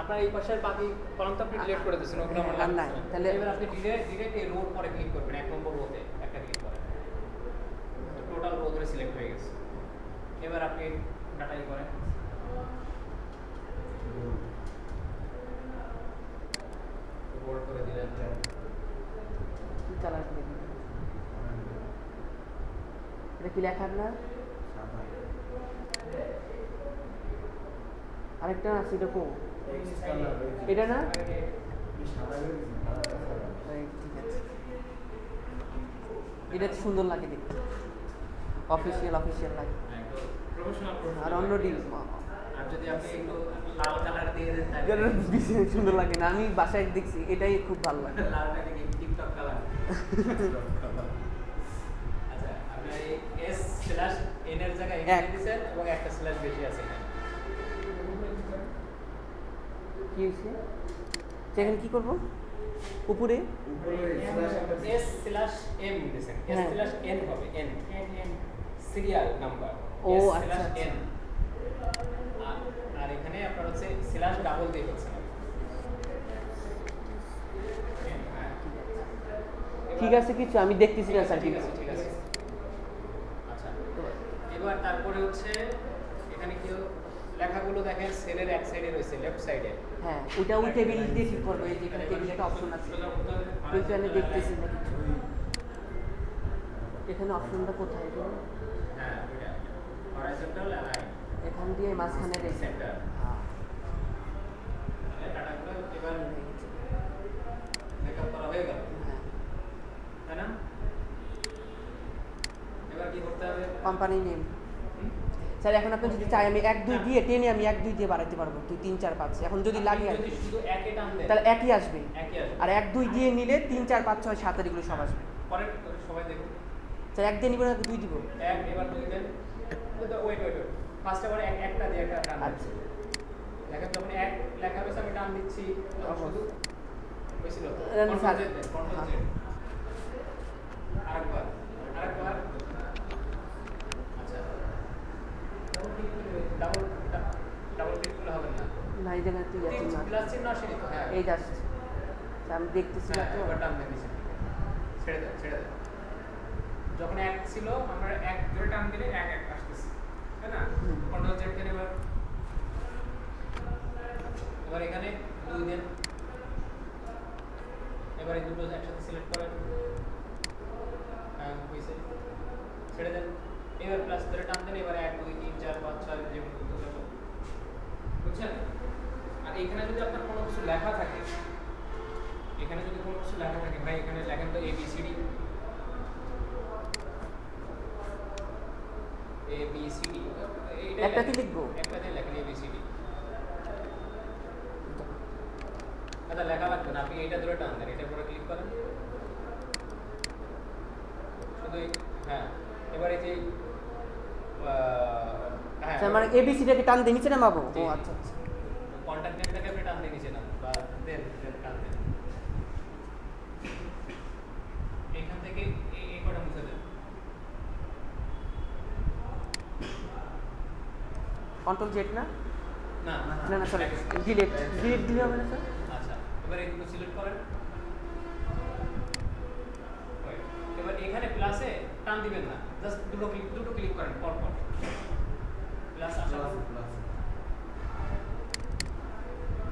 আপনার এই পাশের বাকি কলাম তো আপনি ডিলিট করে দিয়েছেন ওগুলো আমার আর নাই, তাহলে- এবার আপনি ডিরেক্ট এই রোর পরে ক্লিক করবেন 1 নম্বর রোতে একটা ক্লিক করেন টোটাল রো ধরে সিলেক্ট হয়ে গেছে এবার আপনি ডাটাই করেন বোল্ড করে দিলেন কি কালার করে দিবেন? এটা কি লেখা আপনার আরেকটা আছে এটা কো এটা না এই, ঠিক আছে এটা তো সুন্দর লাগে দেখতে অফিসিয়াল লাগে প্রফেশনাল আর অন্য ডিল আর যদি আপনি একটু লাল কালার দিয়ে দেন সুন্দর লাগে না আমি বাসায় দেখছি এটাই খুব ভালো লাগে লালটাকে কি টিকটক কালার আচ্ছা আপনি এস স্ল্যাশ এন এর জায়গায় এক। এখানে দিবেন এবং একটা স্ল্যাশ বেশি আছে এখানে কি হয়েছে সেখানে কি করব উপরে এস স্ল্যাশ এম দিবেন এস হ্যাঁ। স্ল্যাশ এন হবে এন সিরিয়াল নাম্বার ও, এস আচ্ছা, স্ল্যাশ আচ্ছা। এন আর এখানে আপনার হচ্ছে স্ল্যাশ ডাবল দিয়ে হচ্ছে না ঠিক আছে কিছু আমি দেখতেছি না স্যার ঠিক আছে ঠিক আছে আচ্ছা এবার তারপরে হচ্ছে এখানে কি লেখাগুলো দেখেন সেলের এক সাইডে রয়েছে লেফট সাইডে হ্যাঁ ওটা ওই টেবিল দিয়ে ঠিক করবো এই যেখানে টেবিলে একটা অপশন আছে কিন্তু আমি দেখতেছি না কিছু এখানে অপশনটা কোথায় গেল হ্যাঁ ওইটা হরাইজন্টাল অ্যালাইন এখান দিয়ে মাঝখানে রেখে সেন্টার হ্যাঁ ডাটাগুলো এবার মেকআপ করা হয়ে গেল হ্যাঁ তাই না এবার কি করতে হবে কোম্পানি নেম স্যার এখন আপনি যদি চাই আমি 1 2 দিয়ে টেনে আমি 1 2 দিয়ে বাড়াইতে পারবো 2 3 4 5 এখন যদি লাগে আর যদি শুধু একে টান দেন তাহলে একই আসবে একই আসবে আর 1 2 দিয়ে নিলে 3 4 5 6 7 এগুলো সব আসবে পরের সবাই দেখুন স্যার 1 দিয়ে নিব না 2 দিব এক এবার দুই দেন ওয়েট ফার্স্ট এবার একটা দিয়ে একটা টান আচ্ছা দেখেন যখন এক লেখা রয়েছে আমি টান দিচ্ছি তখন শুধু হয়েছিল স্যার। কন্ট্রোল জেড আরেকবার আচ্ছা ডাবল ক্লিক করলে হবে না না এই জায়গায় তুই যাচ্ছি না প্লাস চিহ্ন আসেনি তো হ্যাঁ এই যাচ্ছে স্যার, আমি দেখতেছি না হ্যাঁ, তো এবার টান দেন নিচে ছেড়ে দেন যখন এক ছিল আমরা এক ধরে টান দিলে এক আসতেছে তাই না হুম। কন্ট্রোল জেড দেন এবার এখানে দুই দেন এবার এই দুটো একসাথে সিলেক্ট করেন হ্যাঁ হয়েছে ছেড়ে দেন এবার প্লাস ধরে টান দেন এবার 1 2 3 4 5 6 যেমন বুঝছেন আর এখানে যদি আপনার কোনো কিছু লেখা থাকে ভাই এখানে লেখেন তো ABCD একটাতে লিখবো? একটাতে লেখেন ABCD আচ্ছা লেখা লাগবে না আপনি এটা ধরে টান দেন এটার উপরে ক্লিক করেন শুধু হ্যাঁ এবার এই যে হ্যাঁ স্যার মানে এবিসিটাকে টান দিয়ে নিচে নামাবো জি, ও জি। আচ্ছা আচ্ছা কন্টাক্ট নেমটাকে আপনি টান দিয়ে নিচে নাম বা দেন টান দেন এখান থেকে এই কটা মুছে দেন কন্ট্রোল জেড না না না না সরি ডিলিট দিলে হবে না স্যার আচ্ছা এবার এই দুটো সিলেক্ট করেন Wait, এবার এখানে প্লাসে টান দিবেন না জাস্ট দুটো ক্লিক করেন পর প্লাস আসা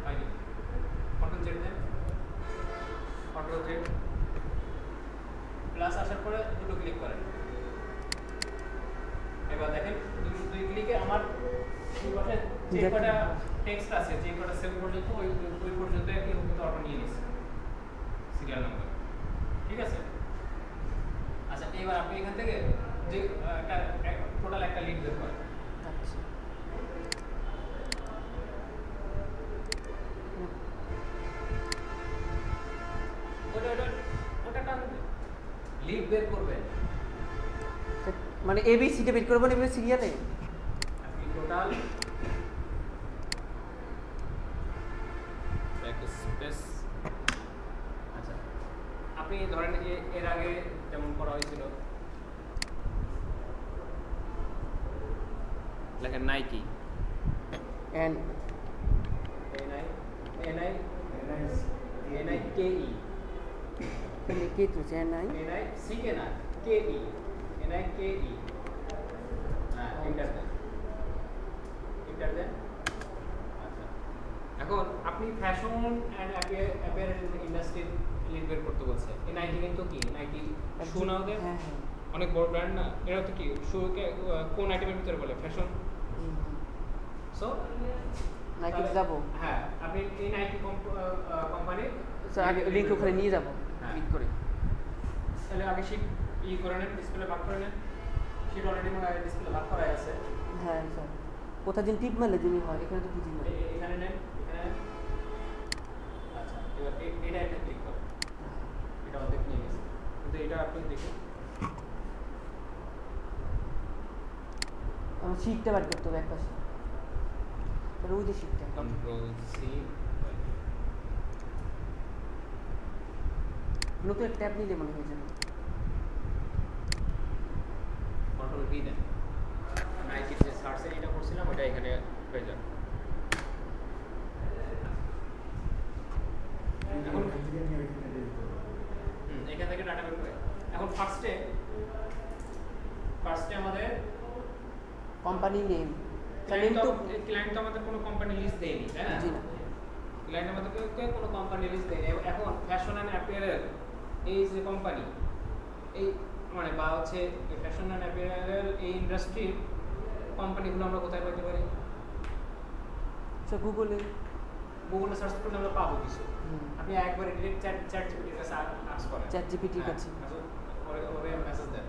হয়নি control Z then control Z plus আসার পরে দুটো ক্লিক করেন এবার দেখেন দুই ক্লিকে আমার এই পাশে যে দেখ- কটা টেক্সট আছে যে কটা সেল পর্যন্ত ওই পর্যন্ত একই কিন্তু অটো নিয়ে নিছে সিরিয়াল নাম্বার ঠিক আছে আচ্ছা এবার আপনি এখান থেকে যে একটা টোটাল একটা লিড বের করেন আচ্ছা ওটা ওটা ওটা টান লিড বের করবেন মানে এবিসিটা বের করবো না সিরিয়ালে আপনি টোটাল স্পেস আচ্ছা আপনি ধরেন এর আগে যেমন করা হয়েছিল লেখেন নাইকি এন্ড NIKE কে তো চেন্নাই NIKE হ্যাঁ এন্টার দেন আচ্ছা এখন আপনি ফ্যাশন অ্যান্ড অ্যাপিয়ারেন্স ইন্ডাস্ট্রির লিড বের করতে বলছে এই নাইকি কিন্তু কি নাইকি শু না ওদের হ্যাঁ হ্যাঁ অনেক বড় ব্র্যান্ড না এরা তো কি শুকে কোন আইটেমের ভিতরে বলে ফ্যাশন সো নাকি যাবো হ্যাঁ আপনি এই নাইকি কোম্পানি স্যার আগে লিংক ওখানে নিয়ে যাবো হ্যাঁ। ক্লিক করে তাহলে আগে শিট করে নেন ডিসপ্লে ভাগ করে নেন শিট অলরেডি ডিসপ্লে ভাগ করা আছে হ্যাঁ স্যার কোথা দিন টিপ মারলে যিনি হয় এখানে তো বুঝি না এখানে নেন এখানে আচ্ছা এবার এটা একটা ক্লিক করুন এটা অর্ধেক নিয়ে গেছে কিন্তু এটা আপনি দেখুন আমার শিটটা বার করতে হবে এক পাশে তাহলে ওই যে শিটটা কন্ট্রোল সি নতুন একটা ট্যাব নিলে মনে হয়ে যাবে কন্ট্রোল ভি দেন নাইকির যে সার্চে এটা করছিলাম ওটা এখানে হয়ে যাবে এখন এখান থেকে ডাটা বের করে এখন ফার্স্টে আমাদের কোম্পানি নেম ক্লায়েন্ট তো আমাদের কোনো কোম্পানি লিস্ট দেয়নি তাই না জি না ক্লায়েন্ট আমাদেরকে কোনো কোম্পানি লিস্ট দেয়নি এখন ফ্যাশন অ্যান্ড অ্যাপিয়ারেল এই যে কোম্পানি এই মানে বা হচ্ছে ফ্যাশন অ্যান্ড অ্যাপিয়ারেল এই ইন্ডাস্ট্রির কোম্পানিগুলো আমরা কোথায় পেতে পারি স্যার গুগলে গুগলে সার্চ করলে আমরা পাবো কিছু আপনি একবার ডিরেক্ট চ্যাট জিপিটির কাছে আস্ক করেন চ্যাট জিপিটির কাছে ওরে মেসেজ দেন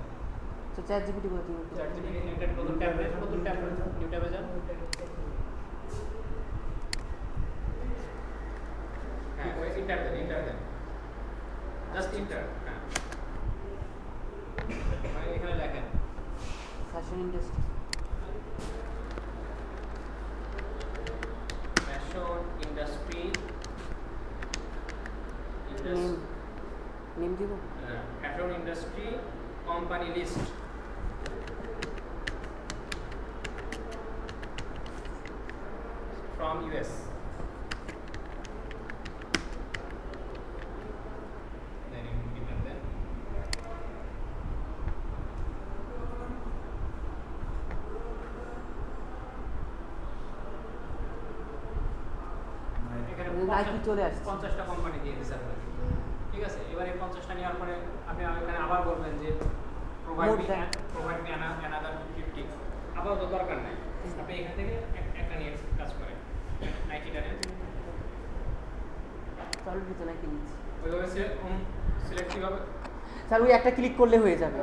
তো চ্যাট জিপিটি বলতে চ্যাট জিপিটি একটা নতুন ট্যাব নিউ ট্যাবে যান হ্যাঁ ওই ইন্টার দেন জাস্ট ইন্টার হ্যাঁ মানে এখানে লেখেন fashion industry fashion industry name দিব fashion industry company list from US then you can give them এখানে নাইকি চলে আসছে 50টা কোম্পানি দিয়ে দিয়েছে আপনাকে ঠিক আছে এবারে 50টা নেওয়ার পরে আপনি এখানে আবার বলবেন যে প্রোভাইড মি অ্যানাদার 50 আবার তো দরকার নাই আপনি এখান থেকে একটা নিয়ে কাজ করেন নাইকিটা নেন চালু দিতে নাকি নিচ্ছি ওইভাবে সিলেক্ট কিভাবে স্যার ওই একটা ক্লিক করলে হয়ে যাবে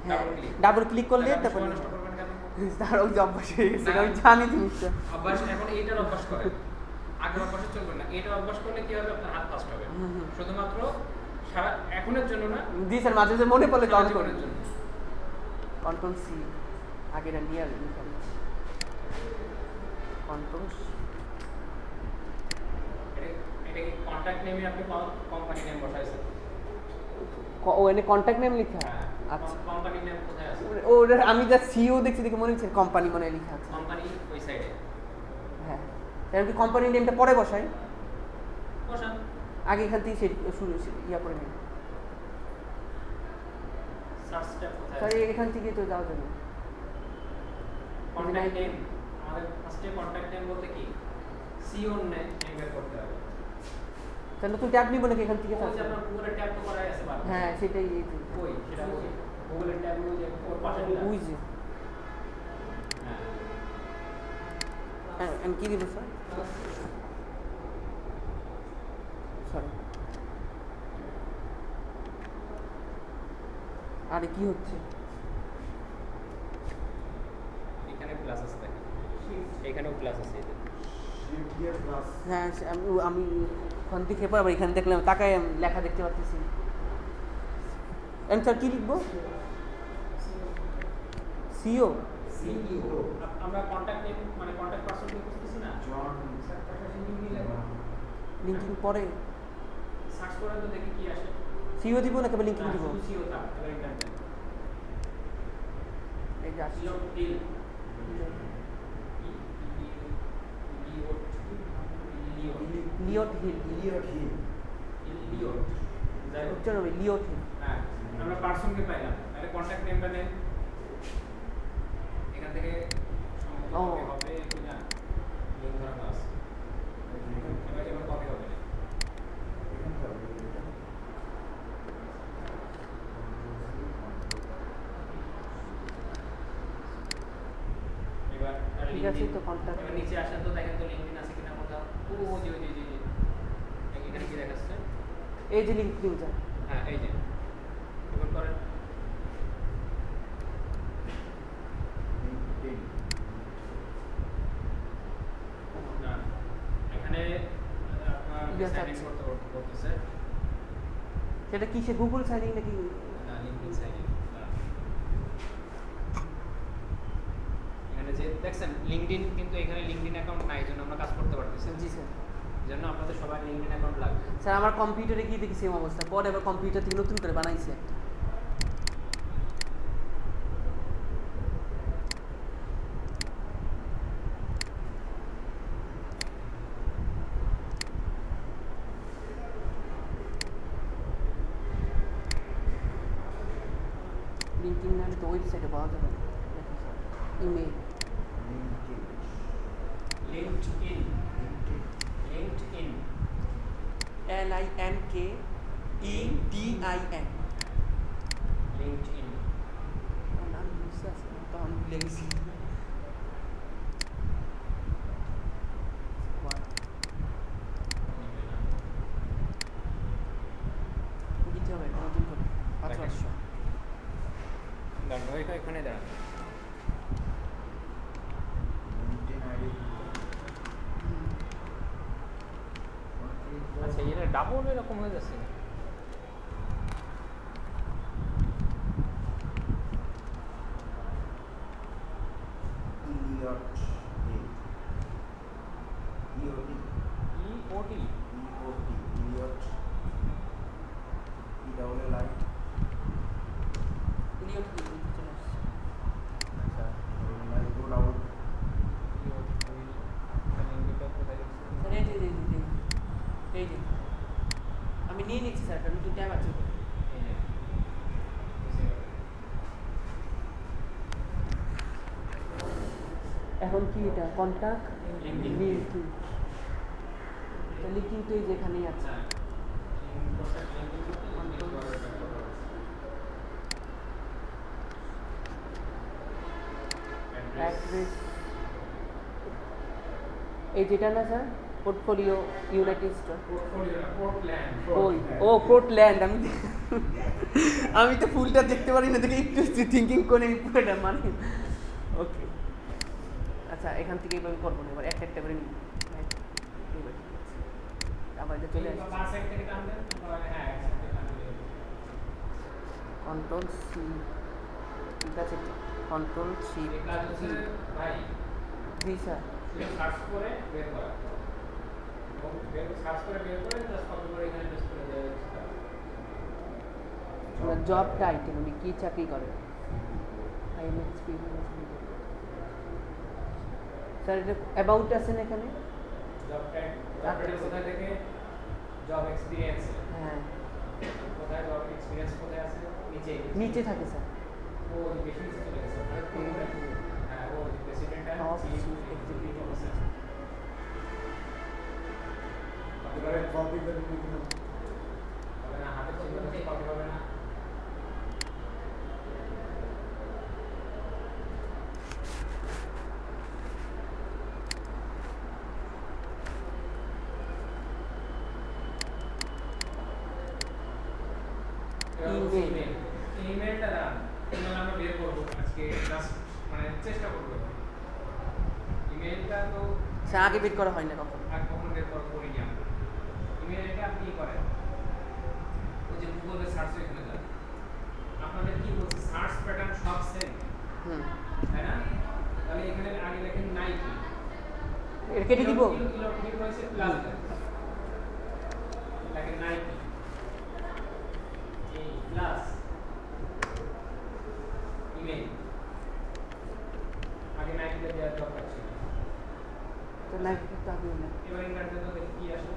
হ্যাঁ ডাবল ক্লিক করলে তারপর নষ্ট করবেন কেন স্যার ওই যে অভ্যাস হয়ে গেছে আমি জানি জিনিসটা অভ্যাস এখন এইটার অভ্যাস করেন আগের অভ্যাসে চলবে না এটা অভ্যাস করলে কি হবে আপনার হাত ফাস্ট হবে শুধুমাত্র সারা এখনের জন্য না জি স্যার মাঝে মাঝে মনে পড়লে সারা কাউন্ট জীবনের করেন জন্য কন্ট্রোল সি আগেটা নিয়ে আসবেন কন্ট্রোল এটা কি কন্ট্যাক্ট নেমে আপনি কোম্পানি নেম বসাইছেন ওখানে কন্ট্যাক্ট নেম লেখা আচ্ছা কোম্পানি নেম কোথায় আছে ওটা আমি যা সিও দেখছি দেখে মনে হচ্ছে কোম্পানি মনে লেখা আছে কোম্পানি ওই সাইডে হ্যাঁ তাহলে কি কোম্পানির নেমটা পরে বসাই বসান আগে এখান থেকে সেটি শুরু ইয়া করে নিন সার্চ ট্যাব কোথায় স্যার আছে এখান থেকে তো যাওয়া যাবে কন্ট্যাক্ট নেম আমাদের ফার্স্টে কন্ট্যাক্ট নেম বলতে কি সিও নেম বের করতে হবে স্যার নতুন ট্যাব নিব নাকি এখান থেকে ওই যে আপনার গুগলের ট্যাব তো করাই আছে বারবার হ্যাঁ সেটাই এই যে ওই সেটা ওই গুগলের ট্যাব ওই যে ওর পাশে দিলাম ওই যে হ্যাঁ কি দিব স্যার? সরি, আরে কি হচ্ছে? এখানে প্লাস আছে দেখেন, এখানেও প্লাস আছে এই যে। শিফট দিয়ে প্লাস হ্যাঁ আমি ওখান থেকে খেপে আবার এখানে দেখলাম, তাকায় লেখা দেখতে পাচ্ছি। স্যার কি লিখবো? সিও সিইও আমরা কন্টাক্ট নেম মানে কন্টাক্ট পারসন কে খুঁজতেছি না, জন স্যার পাশাপাশি লিঙ্ক দিলে লিঙ্কিং পরে সার্চ করেন তো দেখি কি আসে। সিও দিব না কেবল লিঙ্কিং দিব? সিও থাক এবার এন্টার দেন। এই যে আসছে। লিও ডিল লিওট হিল, ইলিয়ট হিল লিও যাই হোক, উচ্চারণ হবে লিওট হিল। হ্যাঁ আমরা পারসনকে পাইলাম, তাহলে কন্টাক্ট নেমটা নেন এখান থেকে সম্ভবত ও। কপি হবে কিনা লিঙ্ক ধরানো আছে। এবার কপি হবে না। এবার ঠিক আছে, তো contact- এবার নিচে আসেন তো দেখেন তো লিঙ্কডিন আছে কিনা কোথাও। ও জি জি জি জি এখানে কি দেখাচ্ছে? এই যে লিঙ্কটা, হ্যাঁ এই যে এবার করেন। না এখানে আপনার Yes, সাইন ইন আছে। করতে বলতেছে সেটা কি, সে গুগল সাইনিং নাকি? না লিঙ্কডিন সাইন ইন। এখানে যে দেখছেন লিঙ্কডিন, কিন্তু এখানে লিঙ্কডিন অ্যাকাউন্ট নাই, জন্য আমরা কাজ করতে পারতেছি না। জি স্যার। জন্য আপনাদের সবার লিঙ্কডিন অ্যাকাউন্ট লাগবে। স্যার আমার কম্পিউটারে গিয়ে দেখি সেম অবস্থা, পরে আবার কম্পিউটার থেকে নতুন করে বানাইছে একটা। লিঙ্কিং নাহলে তো ওয়েবসাইটে পাওয়া যাবে না। Email LinkedIn LinkedIn LINKEDIN। LinkedIn নাম বুঝতে আছে না, তো আমি ভুলে গেছি। দিতে হবে নতুন করে 500। দাঁড়ান এখানে দাঁড়ান। আচ্ছা এটা ডাবল এরকম হয়ে যাচ্ছে না? ইলিয়ট হিল ইওটি ইওটি ইওটি Elliott E double L I লিওট কি চলে আসছে। আচ্ছা লাই গো ডাবল লিঙ্কটা কোথায় লিখছেন? স্যার এই যে এই যে আমি নিয়ে নিচ্ছি স্যার, একটা নতুন ট্যাব আছে। এই যে এখন কি এটা কন্টাক্ট লিঙ্কিং। লিঙ্কিং, তো লিঙ্কিং তো এই যেখানেই আছে। আচ্ছা অ্যাড্রেস এই যেটা না স্যার, পোর্টফোলিও ইউনাইটেড স্টেট। ওই ও পোর্টল্যান্ড, আমি তো ফুলটা দেখতে পারি না, দেখে একটু থিঙ্কিং করে এই পুরোটা মানে ওকে। আচ্ছা এখান থেকে এইভাবে করবো না, এবার একটা করে নিই। এইবার আবার এটা চলে আসছে। কন্ট্রোল সি, ঠিক আছে, কন্ট্রোল সি। ভাই জি স্যার। সার্চ করে বের করা এবং সার্চ করে বের করে জাস্ট কপি করে এখানে পেস্ট করে দেওয়া। জব টাইটেল উনি কি চাকরি করেন? I am experience. স্যার এটা অ্যাবাউট আছে না এখানে? জব টাইটেল কোথায় থেকে? Job experience. হ্যাঁ কোথায় জব এক্সপিরিয়েন্স কোথায় আছে? নিচে থাকে স্যার। ও বেশি নিচে চলে গেছে। হ্যাঁ ও president and Of chief Chief executive officer. এবারে কপি করে নিতে হবে না, হাতের চিহ্ন থেকে কপি হবে না। এটা তো সে আগে বের করা হয় না কখন। আর কখনো বের করিনি আমরা। ইমেল এটা আপনি করেন, ওই যে গুগলে সার্চ এখানে যান, আপনাদের কি বলছে সার্চ প্যাটার্ন সব সেম, তাই না? তাহলে এখানে আগে লেখেন নাইকি, এটা কেটে দিব। ক্লিক হয়েছে প্লাস দেন, লেখেন নাইকি, এই প্লাস ইমেল, আগে নাইকিটা দেওয়ার দরকার ছিল। তো লাইক করতে হবে না। এবার এন্টার দেন, দেখি কি আসে।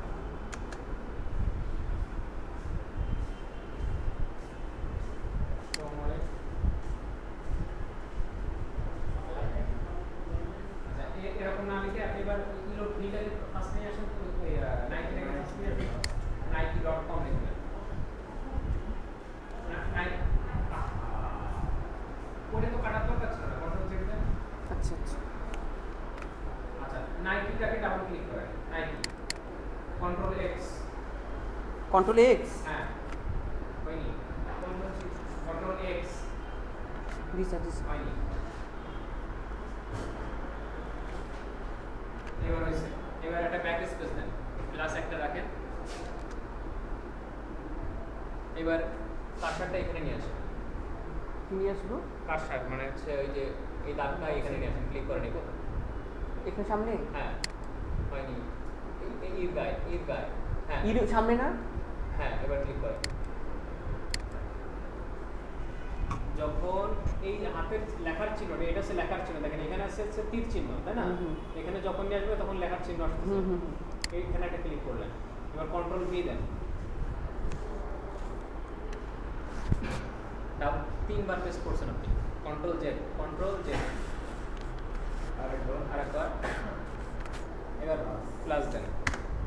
এরকম না লিখে আপনি এবার ইলোড ফিল্টারে ফার্স্ট নিয়ে আসেন, নাইকি থেকে ফার্স্ট নিয়ে আসেন, nike.com লিখবেন। ওটা তো কাটার দরকার ছিল না, কন্ট্রোল চেক দেন। আচ্ছা আচ্ছা আচ্ছা, নাইকিটাকে ডাবল ক্লিক করেন, Nike, control x, control x হ্যাঁ হয়নি, কন্ট্রোল এক্স দিশা হয়নি, এবার হয়েছে। এবার একটা ব্যাক স্পেস দেন, প্লাস একটা রাখেন। এবার কার্সারটা এখানে নিয়ে আসেন, কি নিয়ে আসবো? কার্সার মানে হচ্ছে ওই যে এই দাগটা এখানে নিয়ে আসেন, ক্লিক করে নিব। এখানে সামনে হ্যাঁ হয়নি, এই ইর গায়ে, হ্যাঁ সামনে না? হ্যাঁ এবার ক্লিক করেন। যখন এই হাতের লেখার চিহ্ন, এটা হচ্ছে লেখার চিহ্ন, দেখেন এখানে আছে হচ্ছে তীর চিহ্ন, তাই না? এখানে যখন নিয়ে আসবে তখন লেখার চিহ্ন আসবে, এইখানে একটা ক্লিক করলেন। এবার কন্ট্রোল ভি দেন, তিনবার প্রেস করছেন আপনি, কন্ট্রোল জেড, আরেকবার, এবার প্লাস দেন,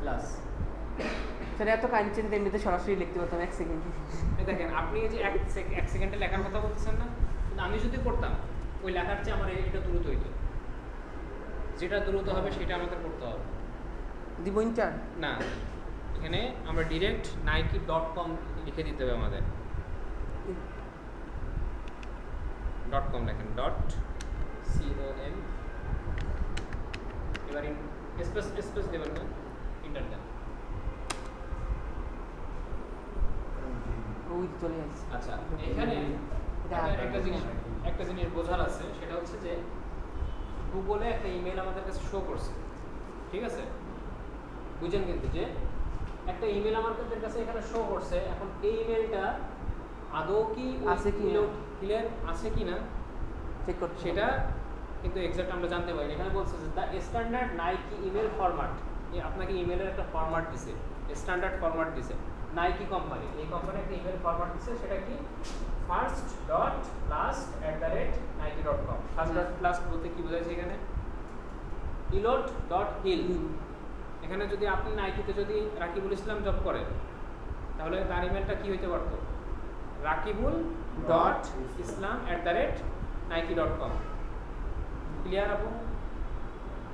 প্লাস। স্যার এত কাইন্ড এমনিতে সরাসরি লিখতে পারতাম 1 সেকেন্ড। দেখেন আপনি এই যে এক সেকেন্ডে লেখার কথা বলতেছেন না, কিন্তু আমি যদি করতাম ওই লেখার চেয়ে আমার এটা দ্রুত হইতো, যেটা দ্রুত হবে সেটা আমাদের করতে হবে। দিব ইন্টার না, এখানে আমরা ডিরেক্ট nike.com লিখে দিতে হবে আমাদের। .com লেখেন, .com, এবার স্পেস দেবেন না, ইন্টার দেন। ওই চলে আসছে। আচ্ছা, এখানে একটা জিনিস বোঝার আছে, সেটা হচ্ছে যে গুগলে একটা ইমেল আমাদের কাছে শো করছে, ঠিক আছে? বুঝেন কিন্তু যে একটা ইমেল আমাদের কাছে এখানে শো করছে, এখন এই ইমেলটা আদৌ কি আছে কি ক্লিয়ার আছে কিনা চেক করতে সেটা কিন্তু এক্সাক্ট আমরা জানতে পারি। এখানে বলছে যে the standard Nike email format, আপনাকে ইমেলের একটা ফরম্যাট দিছে, স্ট্যান্ডার্ড ফরম্যাট দিছে নাইকি কোম্পানি, এই কোম্পানি একটা ইমেল ফরম্যাট দিছে, সেটা কি first.last@nike.com। ফার্স্ট ডট লাস্ট বলতে কি বোঝাচ্ছে এখানে? ilot.hill। এখানে যদি আপনি নাইকিতে যদি রাকিবুল ইসলাম জব করেন, তাহলে তার ইমেলটা কি হইতে পারতো? rakibul.islam@nike.com। ক্লিয়ার আপু?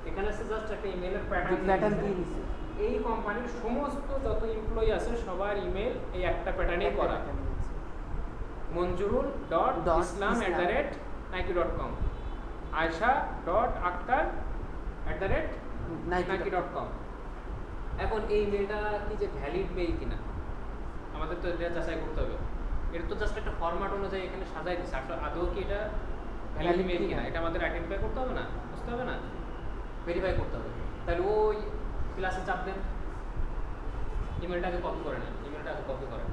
এখানে আছে জাস্ট একটা ইমেলের প্যাটার্ন দিয়ে দিছে। এই কোম্পানির সমস্ত যত এমপ্লয়ি আছে সবার ইমেল এই একটা প্যাটার্নেই করা, manjurul.islam@nike.com, aisha.akhtar@nike.com। এখন এই মেলটা কি যে ভ্যালিড মেল কিনা আমাদের তো এটা যাচাই করতে হবে। এটা তো জাস্ট একটা ফরম্যাট অনুযায়ী এখানে সাজাই দিচ্ছে, আসলে আদৌ কি এটা ভ্যালিড মেল কিনা এটা আমাদের আইডেন্টিফাই করতে হবে না, বুঝতে হবে না, ভেরিফাই করতে হবে। তাহলে ওই ক্লাসে চাপ দেন, ইমেলটাকে কপি করে নেন, ইমেলটাকে কপি করেন,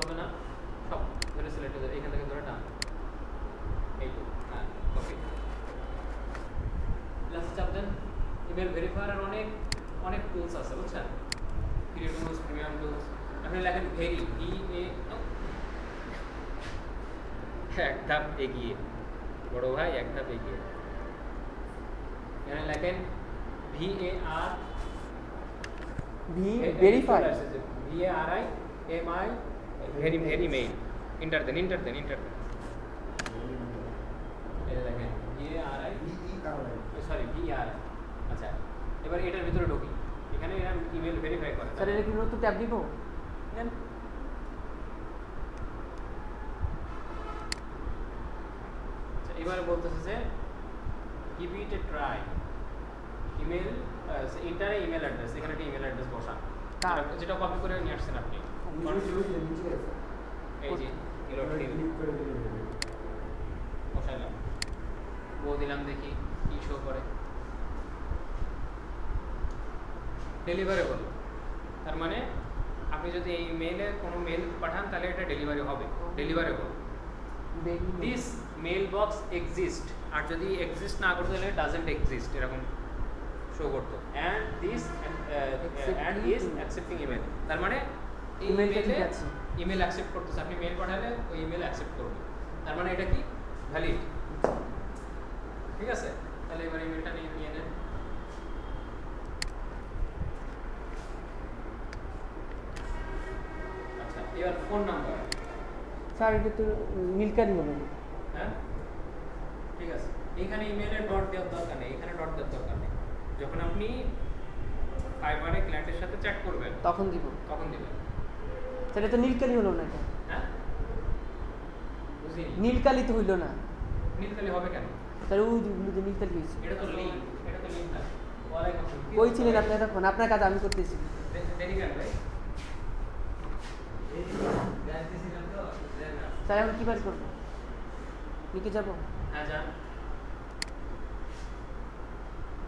হবে না, সব ধরে সিলেক্ট হয়ে এখান থেকে ধরে টান, এই তো, হ্যাঁ কপি, ক্লাসে চাপ দেন। ইমেল ভেরিফায়ারের অনেক টুলস আছে, বুঝছেন? Create tools, premium tools. আপনি লেখেন ভেরি, এক ধাপ এগিয়ে, বড় ভাই এক ধাপ এগিয়ে। এখানে লেখেন VAR, verify, VARIMI, Verimail, enter দেন। এই দেখেন VARI, আচ্ছা এবার এটার ভিতরে ঢুকি, এখানে এরা ইমেল ভেরিফাই করে। স্যার এটা কি নতুন ট্যাব দিব? দেন এবারে বলতেছে যে give it a try. Email ইন্টারে ইমেল অ্যাড্রেস, এখানে একটা ইমেল অ্যাড্রেস বসান কার? যেটা কপি করে নিয়ে আসছেন আপনি। এই যে বসাইলাম, ও দিলাম, দেখি কি শো করে। ডেলিভারেবল, তার মানে আপনি যদি এই মেইলে কোনো মেল পাঠান তাহলে এটা ডেলিভারি হবে, deliverable. This mail box exist, আর যদি এক্সিস্ট না করতে তাহলে ডাজেন্ট এক্সিস্ট এরকম শো করতো। And this and is accepting email, তার মানে এই ইমেলটা ঠিক ইমেলে আছে। ইমেল অ্যাকসেপ্ট করতেছে, আপনি মেল পাঠালে ওই ইমেল অ্যাকসেপ্ট করবে, তার মানে এটা কি ভ্যালিড। ঠিক আছে, তাহলে এবার ইমেলটা নিয়ে নেন। আচ্ছা, এবার ফোন নাম্বার। স্যার এটা তো নীলকারি হলো না। হ্যাঁ ঠিক আছে, এইখানে ইমেলের ডট দেওয়ার দরকার নেই, এখানে ডট দেওয়ার দরকার নেই। যখন আপনি ফাইবারে ক্লায়েন্টের সাথে চ্যাট করবেন তখন দিব। তখন দিবেন। স্যার এটা তো নীলকালি হলো না, এটা হ্যাঁ বুঝিনি, নীলকালি তো হইলো না নীলকালি হবে কেন? স্যার ওই যে নীলকালি হয়েছে। এটা তো লিঙ্ক, এটা তো লিঙ্ক না। ওয়ালাইকুম আসসালাম। কই ছিলেন আপনি এতক্ষণ? আপনার কাজ আমি করতেছি। দেরি কেন ভাই? স্যার এখন কীভাবে করবো? লিখে যাবো? হ্যাঁ যান।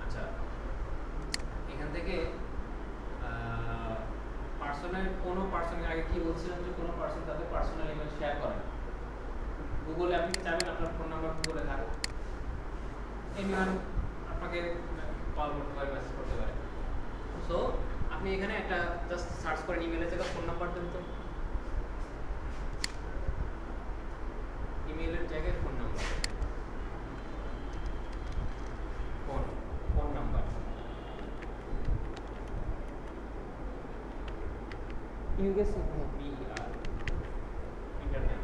আচ্ছা, এখান থেকে পার্সোনাল কোনো পার্সনের আগে কি বলছিলাম যে কোনো পার্সন তাদের পার্সোনাল ইমেল শেয়ার করেন গুগলে। আপনি চাইবেন আপনার ফোন নাম্বার গুগলে থাকে, এনিওয়ান আপনাকে কল করতে পারে, মেসেজ করতে পারে। সো আপনি এখানে একটা জাস্ট সার্চ করেন ইমেলের জায়গায় ফোন নাম্বার দেন তো, ইমেলের জায়গায় phone number, phone number. USA BR internet.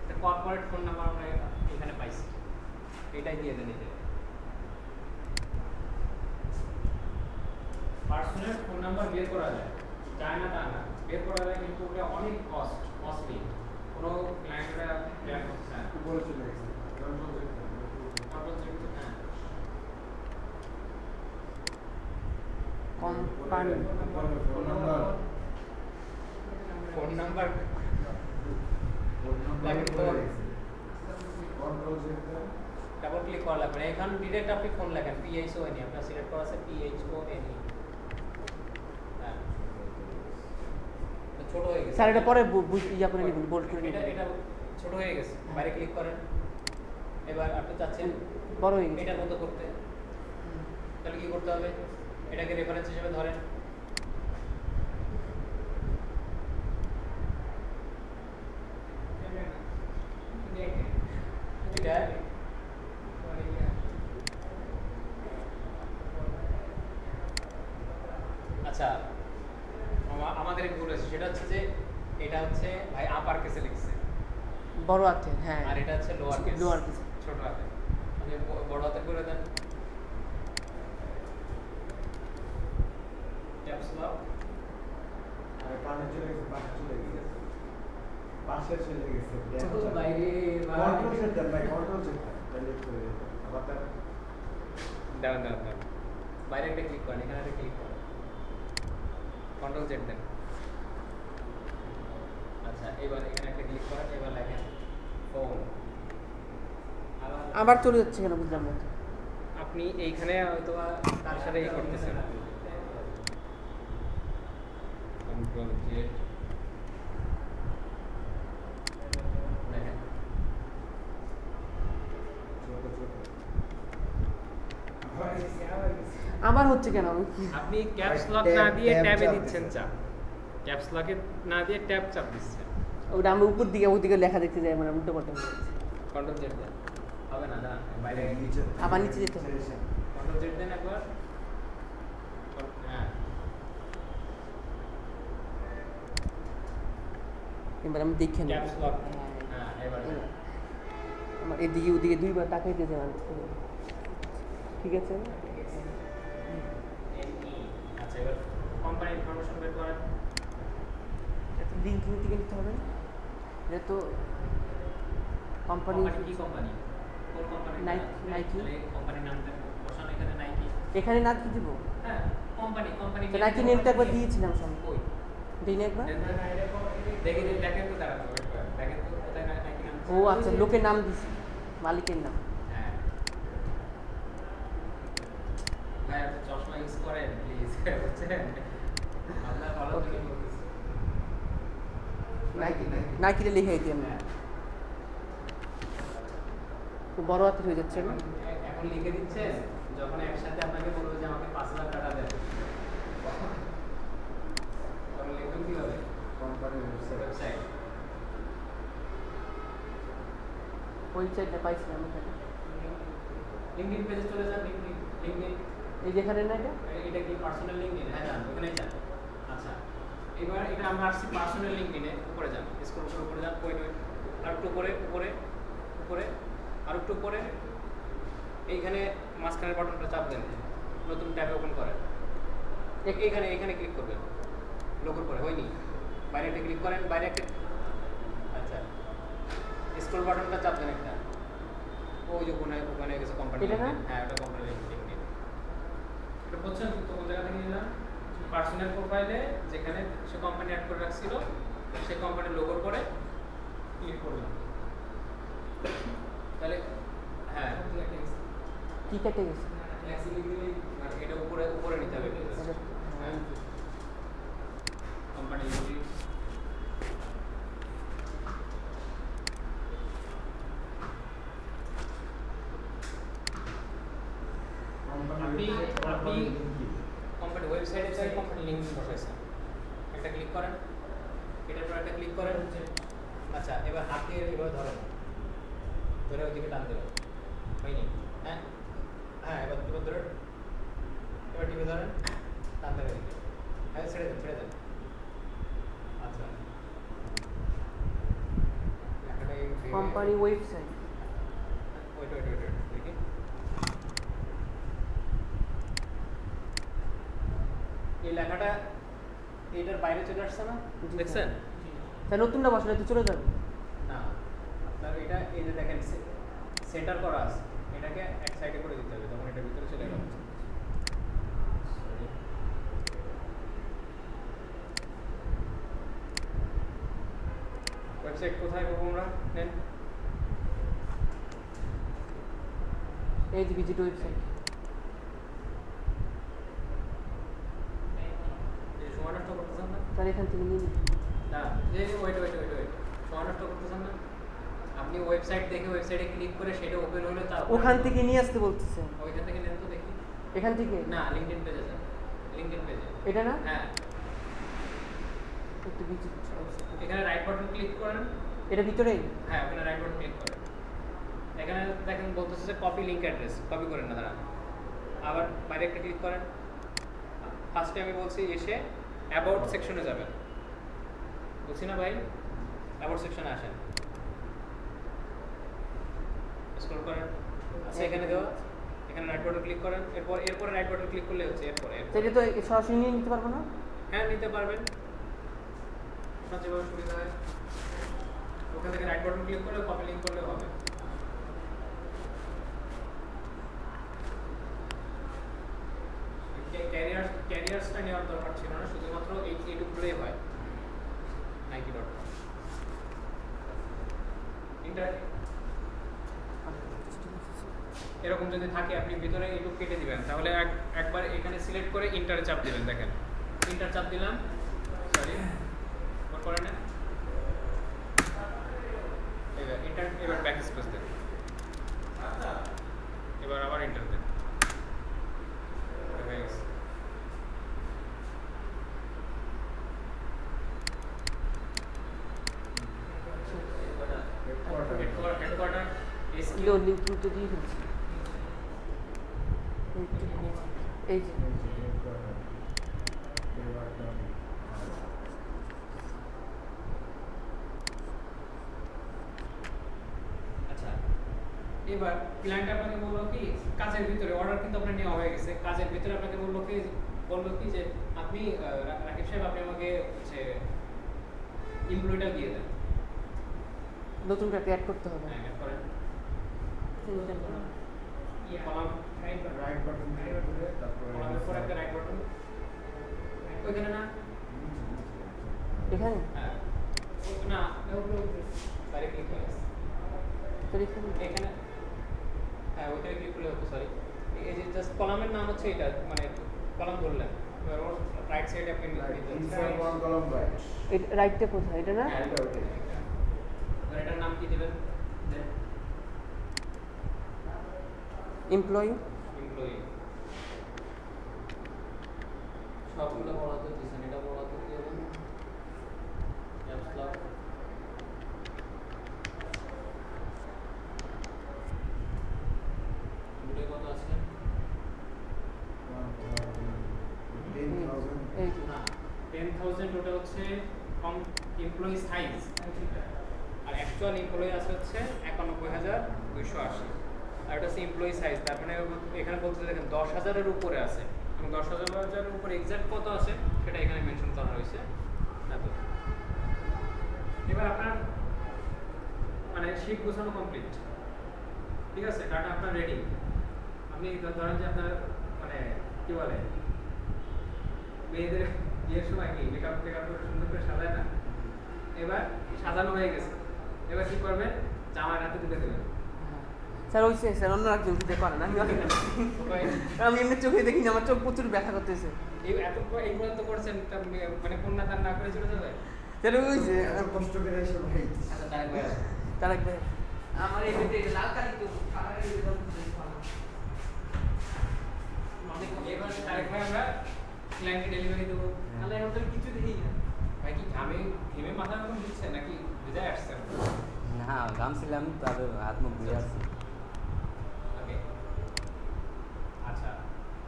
একটা কর্পোরেট ফোন নাম্বার আমরা এখানে পাইছি, এটাই দিয়ে দেন। এই পার্সোনাল ফোন নাম্বার বের করা যায় না তা না, বের করা যায়, কিন্তু ওটা অনেক কস্টলি। কোনো ক্লায়েন্টরা প্ল্যান করতে চায় না। উপরে চলে গেছে হ্যাঁ company phone number phone number control centre double click করা লাগবে না, এখন ডিরেক্ট আপনি ফোন লেখেন PHONE, আপনার সিলেক্ট করা আছে PHONE। হ্যাঁ ছোট হয়ে গেছে স্যার এটা পরে ইয়া করে নেবেন, বোল্ড করে এটা নেবেন। এটা ছোট হয়ে গেছে, বাইরে ক্লিক করেন। এবার আপনি চাচ্ছেন বড় হয়ে গেছে। এটার মতো করতে, তাহলে কি করতে হবে? এটাকে রেফারেন্স হিসেবে ধরেন। এটা আচ্ছা, আমাদের ভুল হয়েছে, সেটা হচ্ছে যে এটা হচ্ছে ভাই আপার কেসে লিখছে, বড় আছে, হ্যাঁ, আর এটা হচ্ছে লোয়ার কেস, লোয়ার কেস। ছোট হাতে। আপনি বড় হাতে করে দেন, ক্যাপস লক। আর কানে চলে গেছে, পাশে চলে গেছে, পাশে চলে গেছে। বাইরে কন্ট্রোল সেন্টার ভাই, কন্ট্রোল সেন্টার ডাইরেক্ট করে দিতে। আবার তার দাঁড়ান বাইরে একটা ক্লিক করেন, এখানে একটা ক্লিক করেন, কন্ট্রোল জেড দেন। আচ্ছা, এবার এখানে একটা ক্লিক করেন, এবার লেখেন ফোন। আবার চলে যাচ্ছে কেন বুঝলাম না। আপনি এইখানে হয়তো তার সাথে এই করতেছেন, কন্ট্রোল জেড দেখেন। ছোট ছোট আবার হচ্ছে কেন? আমি কি আপনি ক্যাপস লক না দিয়ে ট্যাবে দিচ্ছেন চাপ, ক্যাপস লকে না দিয়ে ট্যাব চাপ দিচ্ছেন। ওটা আমরা উপর দিকে ওদিকে লেখা দেখতে যাই, মানে উল্টো পাল্টা হয়ে যাচ্ছে। কন্ট্রোল জেড দেন, হবে না, না বাইরে নিচে আবার নিচে যেতে হবে। কন্ট্রোল জেড দেন একবার। হ্যাঁ এবার আমি দেখে নেব। Caps lock. হ্যাঁ এবার আমার এদিকে ওদিকে দুইবার তাকাইতে যাই। ঠিক আছে, আচ্ছা, এবার কোম্পানি ইনফরমেশন বের করেন। এটা লিঙ্ক থেকে নিতে হবে না, এটা তো কোম্পানি কি কোম্পানি? কোন কোম্পানি? নাইকি। তাহলে কোম্পানির নামটা বসানো এখানে নাইকি। এখানে না কি দিব? হ্যাঁ, কোম্পানি তো নাইকি নেমটা একবার দিয়েছিলাম সামনে। ওই দিই না একবার? দেখেন তো তারা দেখেন তো কোথায় নাইকি নাম। ও আচ্ছা, লোকের নাম দিছি, মালিকের নাম। হ্যাঁ ভাই, আপনি চশমা ইউজ করেন প্লিজ, বুঝছেন? আপনার ভালো থেকে বলতেছি। নাইকিটা লিখে দিই আমি। তো বড় হাতের হয়ে যাচ্ছে না? এখন লিখে দিচ্ছেন, যখন একসাথে আপনাকে বলবো যে আমাকে 5,000 টাকা দেন, তখন লিখবেন কিভাবে? কোম্পানির ওয়েবসাইট। ওয়েবসাইটটা পাইছিলাম এখানে। লিঙ্কডইন পেজে চলে যান। লিঙ্কডইন এই যেখানে না এটা? এটা কি পার্সোনাল লিঙ্কডইন? হ্যাঁ যান, ওখানেই যান। আচ্ছা, এবার এটা আমরা আসছি পার্সোনাল লিঙ্কডইনে। উপরে যান, স্ক্রল করে উপরে যান। ওয়েট আর একটু উপরে উপরে উপরে আর একটু উপরে, এইখানে মাঝখানের বাটনটা চাপ দেন, নতুন ট্যাবে ওপেন করেন। এখানে ক্লিক করবেন, লোগোর পরে হয়নি, বাইরে একটা ক্লিক করেন, বাইরে একটা, আচ্ছা স্ক্রল বাটনটা চাপ দেন একটা, ওই যে ওখানে গেছে কোম্পানি। এটা না? হ্যাঁ, ওটা কোম্পানি লিঙ্কডইন। এটা বুঝছেন তো? কোন জায়গা থেকে নিলাম? পার্সোনাল প্রোফাইলে যেখানে সে কোম্পানি অ্যাড করে রাখছিল, সেই কোম্পানির লোগোর পরে ক্লিক করলাম। তাহলে হ্যাঁ, কি কেটে গেছে? এটা উপরে নিতে হবে। হ্যাঁ, কোম্পানি আপনি কোম্পানি ওয়েবসাইটে চাই কোম্পানি লিংক বসাইছেন, একটা ক্লিক করেন, এটার পর একটা ক্লিক করেন। আচ্ছা, এবার হাত দিয়ে এভাবে ধরেন, ধরে ওইদিকে টান দেবেন। হয়নি? হ্যাঁ হ্যাঁ, এবার ধরেন, এবার টিপে ধরেন, টান দেবেন ওইদিকে। হ্যাঁ, ছেড়ে দেন। আচ্ছা, কোম্পানি ওয়েবসাইট। ওয়েট দেখি। এই লেখাটা এটার বাইরে চলে আসছে না? দেখছেন? তা নতুনটা বসালে তো চলে যাবে। না, আপনার এটা এই যে দেখেন সেন্টার করা আছে, এটাকে এক সাইডে করে দিতে হবে, তখন এটা ভিতরে চলে যাবে। ওয়েবসাইট কোথায় পাবো আমরা? নেন, এই যে ভিজিট ওয়েবসাইট। এই সময় নষ্ট করতেছেন না? তার এখান থেকে নিয়ে নিই। না, যে ওয়েট সময় নষ্ট করতেছেন না? আপনি ওয়েবসাইট দেখে ওয়েবসাইটে ক্লিক করে সেটা ওপেন হলে তারপর ওখান থেকে নিয়ে আসতে বলতেছে। ওইখান থেকে নেন তো দেখি। এখান থেকে না, লিংকডইন পেজে যান। লিংকডইন পেজে, এটা না? হ্যাঁ, একটু ভিজিট ওয়েবসাইট। এখানে রাইট বাটন ক্লিক করেন। এটা ভিতরেই? হ্যাঁ, ওখানে রাইট বাটন ক্লিক করেন। এখানে দেখেন বলতেছে যে কপি লিংক অ্যাড্রেস, কপি করেন না দাঁড়ান। আবার বাইরে একটা ক্লিক করেন। ফার্স্টে আমি বলছি এসে অ্যাবাউট সেকশনে যাবেন, বলছি না ভাই? অ্যাবাউট সেকশনে আসেন, স্ক্রল করেন। আচ্ছা, এখানে দেওয়া, এখানে রাইট বাটন ক্লিক করেন। এরপরে রাইট বাটন ক্লিক করলে হচ্ছে এরপরে। এটা তো সরাসরি নিয়ে নিতে পারবো না? হ্যাঁ, নিতে পারবেন, আপনার যেভাবে সুবিধা হয়। ওখান থেকে রাইট বাটন ক্লিক করলে কপি লিংক করলে হবে। ক্যারিয়ার্সটা নেওয়ার দরকার ছিল না, শুধুমাত্র এইটুকুই হয়। Nike.com এরকম যদি থাকে, আপনি ভিতরে এইটুকু কেটে দিবেন, তাহলে একবার এখানে সিলেক্ট করে ইন্টারে চাপ দিবেন। দেখেন, ইন্টার চাপ দিলাম, সরি করে নেন। এবার ব্যাক স্পেস দেন, এবার আবার ইন্টার দেন। হেডকোয়ার্টার লিংক তো দিয়ে ফেলছি। এই যে আচ্ছা, এবার ক্লায়েন্ট আপনাকে বললো কি কাজের ভিতরে অর্ডার কিন্তু আপনার নেওয়া হয়ে গেছে, কাজের ভিতরে আপনাকে বললো কি যে আপনি রাকিব সাহেব, আপনি আমাকে হচ্ছে এমপ্লয়িটা দিয়ে দেন। নতুন করে অ্যাড করতে হবে। হ্যাঁ add করেন। তিনটা column. Column right right button করে তারপরে কলামের পর একটা রাইট বাটন ওইখানে না এখানে হ্যাঁ না বাইরে ক্লিক করে তাহলে এখানে এখানে হ্যাঁ ওইখানে ক্লিক করলে হতো সরি এই যে জাস্ট কলামের নাম হচ্ছে এটা মানে কলাম ধরলেন এবার ওর রাইট সাইডে আপনি ইনসার্ট ওয়ান কলাম রাইট রাইটটা কোথায় এটা না? হ্যাঁ, এবার এটার নাম কি দেবেন দেন এমপ্লয়ি এমপ্লয়ি সবগুলো বড় হাতে দিছেন এটা বড় হাতে দিয়ে দেবেন ক্যাপস লক দুটো কত আছে 10,000 এই যে না 10,000 ওটা হচ্ছে কম এমপ্লয়ি সাইজ আর অ্যাকচুয়াল এমপ্লয়ি আছে হচ্ছে 91,280 আর এটা হচ্ছে এমপ্লয়ি সাইজ তার মানে এখানে বলতে দেখেন 10,000 এর উপরে আছে এবং 10,000 এর উপরে এক্সাক্ট কত আছে সেটা এখানে মেনশন করা হয়েছে এত এবার আপনার মানে শীট গোছানো কমপ্লিট ঠিক আছে ডাটা আপনার রেডি আপনি ধরেন যে আপনার মানে কি বলে মেয়েদের বিয়ের সময় কি মেকআপ টেকআপ করে সুন্দর করে সাজায় না এবার সাজানো হয়ে গেছে এবার কি করবেন জামার হাতে তুলে দেবেন স্যার ওই স্যার অন্য একজন দিতে পারে না আমি এমনি চোখে দেখিনি আমার চোখ প্রচুর ব্যথা করতেছে এই এত এইগুলো তো করছেন তা মানে কন্যা দান না করে চলে যাবে স্যার ওই যে এত কষ্ট করে এসে ভাই আচ্ছা তারেক ভাই তার একবার আমার এই ভিতরে লাল কালি তো কালার এই যে এবার তারেক ভাই আমরা ক্লায়েন্টকে ডেলিভারি দেবো তাহলে এখন তো কিছু দেখি না ভাই কি ঘেমে মাথা মতো দিচ্ছে নাকি ভিজায় আসছে না ঘামছিলাম তার হাত মুখ ধুয়ে আসছি ওকে আচ্ছা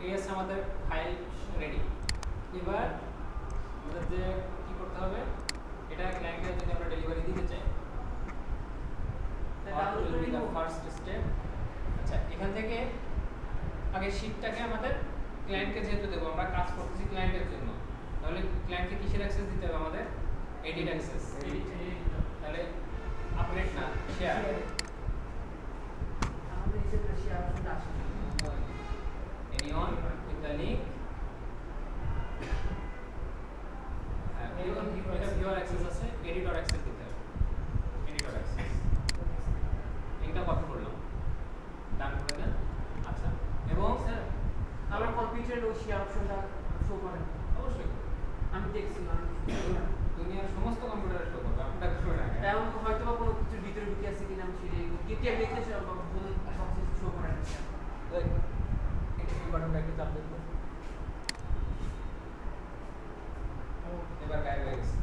এই আছে আমাদের ফাইল রেডি এবার আমাদের যে কি করতে হবে এটা ক্লায়েন্টকে যদি আমরা ডেলিভারি দিতে চাই ফার্স্ট স্টেপ আচ্ছা এখান থেকে আগে শীটটাকে আমাদের ক্লায়েন্টকে যেহেতু দেবো আমরা কাজ করতেছি ক্লায়েন্টের জন্য তাহলে ক্লায়েন্টকে কিসের অ্যাক্সেস দিতে হবে আমাদের এডিট অ্যাক্সেস তাহলে আপডেট না শেয়ার আমাদের এই যে শেয়ার অপশনটা আসে anyone with the link এটা ভিউয়ার অ্যাক্সেস আছে এডিটর অ্যাক্সেস দিতে হবে এডিটর অ্যাক্সেস এটা কপি করলাম ডান করে দেন আচ্ছা এবং স্যার আমার কম্পিউটারের ওই শেয়ার অপশনটা শো করে না। অবশ্যই আমি দেখছিলাম দুনিয়ার সমস্ত কম্পিউটারে শো করবে আপনার করে না এমন হয়তো বা কোনো কিছুর ভিতরে ঢুকে আছে কিনা আমি সেটা কেটে লিখতে সবচেয়ে শো করে না এই বাটনটা একটু চাপ দিন এবার গায়েব হয়ে গেছে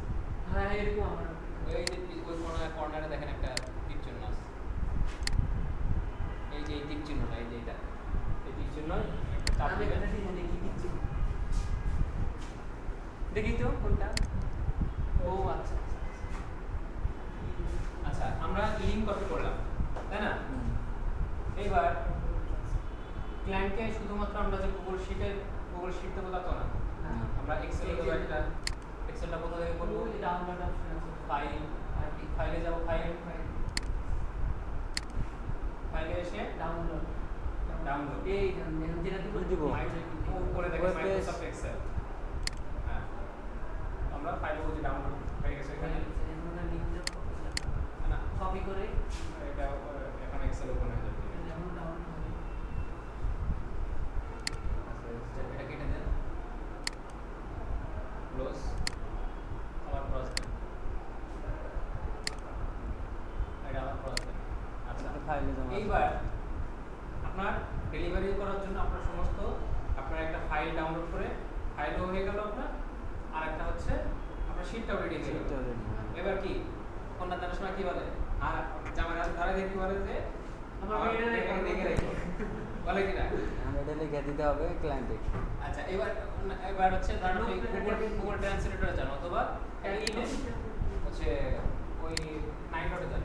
হ্যাঁ এরকম আমার ওই যে ওই কর্নারে দেখেন একটা তীর চিহ্ন আছে এই যে এই তীর চিহ্নটা এই যে এটা এই তীর চিহ্ন একটা চাপ আমি দিবেন এটা দেখি দিচ্ছি দেখি তো কোনটা ও আচ্ছা আচ্ছা আমরা লিংক কপি করলাম তাই না এইবার ক্লায়েন্টকে শুধুমাত্র আমরা যে গুগল শিট দেবো তা তো না আমরা এক্সেলে দেবো একটা এক্সেলটা কোথা থেকে করবো ওই ডাউনলোড অপশন আছে ফাইলে যাব ফাইলে এসে ডাউনলোড ডাউনলোড এই যেটা দিব উপরে দেখেন মাইক্রোসফট এক্সেল হ্যাঁ আমরা ফাইলে বুঝি ডাউনলোড হয়ে গেছে এখানে না কপি করে এটা এখন এক্সেল ওপেন হয়ে যাবে এটা কেটে দেন ক্লোজ আবার ক্রস দেন এটা আবার ক্রস দেন আচ্ছা ফাইলে জমা এইবার আপনার ডেলিভারি করার জন্য আপনার সমস্ত আপনার একটা ফাইল ডাউনলোড করে ফাইলও হয়ে গেল আপনার আর একটা হচ্ছে আপনার শীটটাও রেডি হয়ে গেল শীটটাও ready, হ্যাঁ। এবার কি কন্যাদানের সময় কি বলে আর জামার হাত ধরে দেখি বলে যে আমার আমার মেয়েরা এখানে দেখে রেখো বলে কি না এটা লিখে দিতে হবে ক্লায়েন্টে আচ্ছা এবার হচ্ছে ধরেন আপনি গুগল ট্রান্সলেটরে যান অথবা ইনে হচ্ছে ওই 9 ডটে যান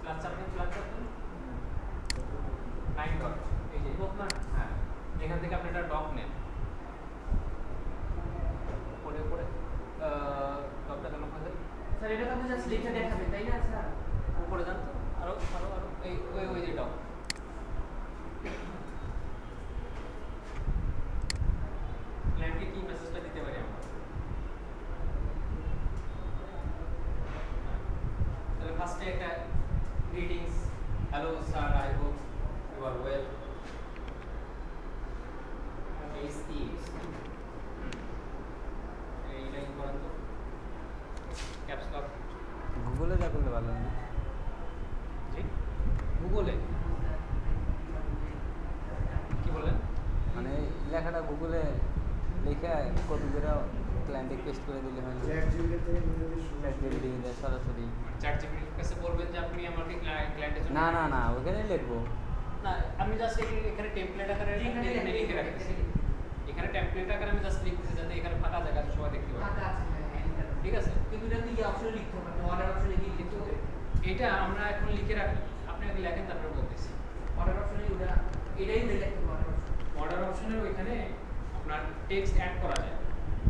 প্লাস চাপেন 9 ডট এই যে বুকমার্ক হ্যাঁ এখান থেকে আপনি একটা ডক নেন উপরে ডকটা কেন করে স্যার এটা তো জাস্ট লিখে দেখাবে তাই না স্যার উপরে Greetings. Hello, sir. I hope you are well. SE. এইটা কি করেন তো? Caps lock. গুগলে যা করলে ভালো হয় না? জি। গুগলে। কি বলেন? মানে লেখাটা গুগলে লিখে কপি করে ক্লায়েন্টে পেস্ট করে দিলে হয় না? চ্যাট জিপিটি থেকে নিজেদের চ্যাট জিপিটি দিয়ে সরাসরি। চ্যাট জিপিটির কাছে বলবেন যে আপনি আমাকে ক্লায়েন্টের জন্য না না না, ওখানে লিখবো। না, আমি জাস্ট এখানে টেমপ্লেট আকারে লিখে রাখতেছি। এখানে টেমপ্লেট আকারে আমি জাস্ট লিখতেছি যাতে এখানে ফাঁকা জায়গা আছে সবাই দেখতে পারে। ঠিক আছে? কিন্তু এটা তো এই অপশনে লিখতে হবে, অর্ডার অপশনে গিয়ে লিখতে হবে। এটা আমরা এখন লিখে রাখি। আপনি আগে লেখেন তারপরে বলতেছি। অর্ডার অপশনে ওটা এটাই লিখতে হবে অর্ডার অপশন। অর্ডার অপশনের ওইখানে আপনার টেক্সট অ্যাড করা যায়।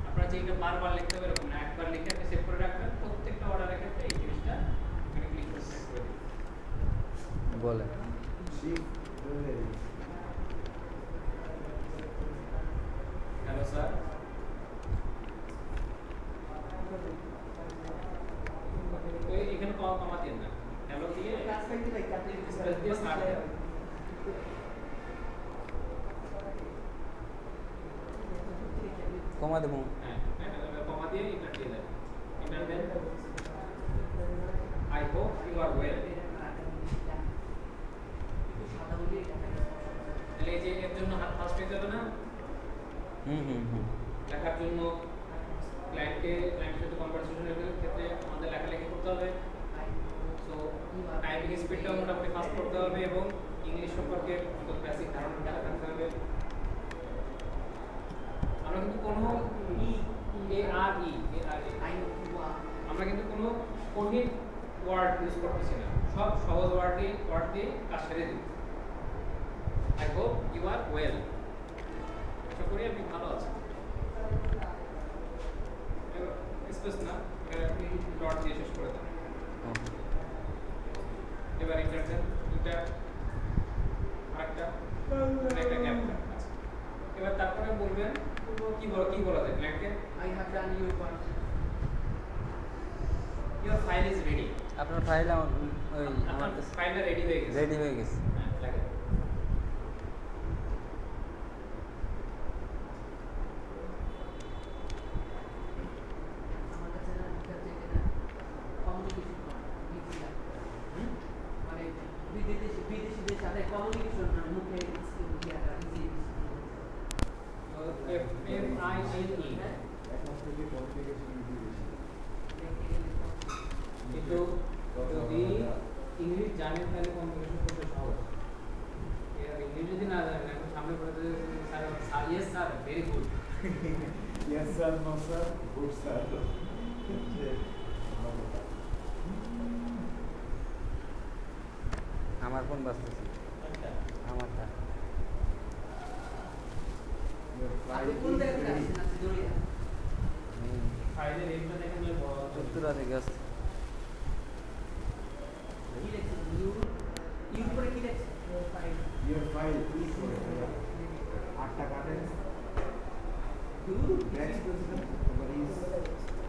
আপনারা যেটা বারবার লিখতে হবে এরকম না, একবার লিখে আপনি সেভ করে রাখবেন। প্রত্যেকটা অর্ডারের ক্ষেত্রে এই জিনিসটা এখানে ক্লিক করে সেভ করে দিন। বলে হ্যালো স্যার। এখানে কমা দিন না, হ্যালো দিয়ে স্পেস দিয়ে স্টার্ট দেন। কমা দেবো। হ্যাঁ, কমা দিয়ে এটা দিয়ে দেন। এটা দেন। I hope you are well. তাহলে এই যে এর জন্য হাত ফার্স্ট হয়ে যাবে না? লেখার জন্য ক্লায়েন্টের সাথে কনভারসেশনের ক্ষেত্রে আমাদের লেখালেখি করতে হবে। সো টাইপিং স্পিডটাও মোটামুটি ফাস্ট করতে হবে এবং ইংলিশ সম্পর্কে বেসিক ধারণাটা রাখতে হবে। আমরা কিন্তু কোনো আমরা কিন্তু কোনো কঠিন ওয়ার্ড ইউজ করতেছি না, সব সহজ ওয়ার্ড দিয়ে কাজ সেরে দিই। I hope you are well. আশা করি আপনি ভালো আছেন। স্পেস না, আপনি ডট দিয়ে শেষ করে দেন। এবার ইন্টার দেন। ইন্টার আরেকটা একটা গ্যাপ দেন। এবার তারপরে বলবেন কি বলা যায় ক্লায়েন্টকে? I have done your part. Your file is ready. আপনার ফাইল আমার ওই আপনার ফাইলটা রেডি হয়ে গেছে। রেডি হয়ে গেছে। হ্যাঁ, লাগে। আমার কাছে না এটা থেকে না কমিউনিকেশন মানে বিদেশিদের সাথে কমিউনিকেশন মানে মুখে ইয়াটা ইজি FMINE এখন থেকে কমিউনিকেশন ইজি বেশি। কিন্তু যদি ইংলিশ জানেন তাহলে কমিউনিকেশন করতে সহজ। এর ইংলিশ যদি না জানেন এখন সামনে পড়ে sir yes sir very good. Yes sir, no sir, good sir. আমার ফোন বাজতেছে। আমারটা। আপনি কোন জায়গা থেকে আসছেন আপনি দৌড়িয়া ফাইলের রেটটা দেখেন যে বড় উত্তরা থেকে আসছে। কি লিখছেন ইউ করে কি লিখছেন file Your file is for 8 কাটেন। Next question, what is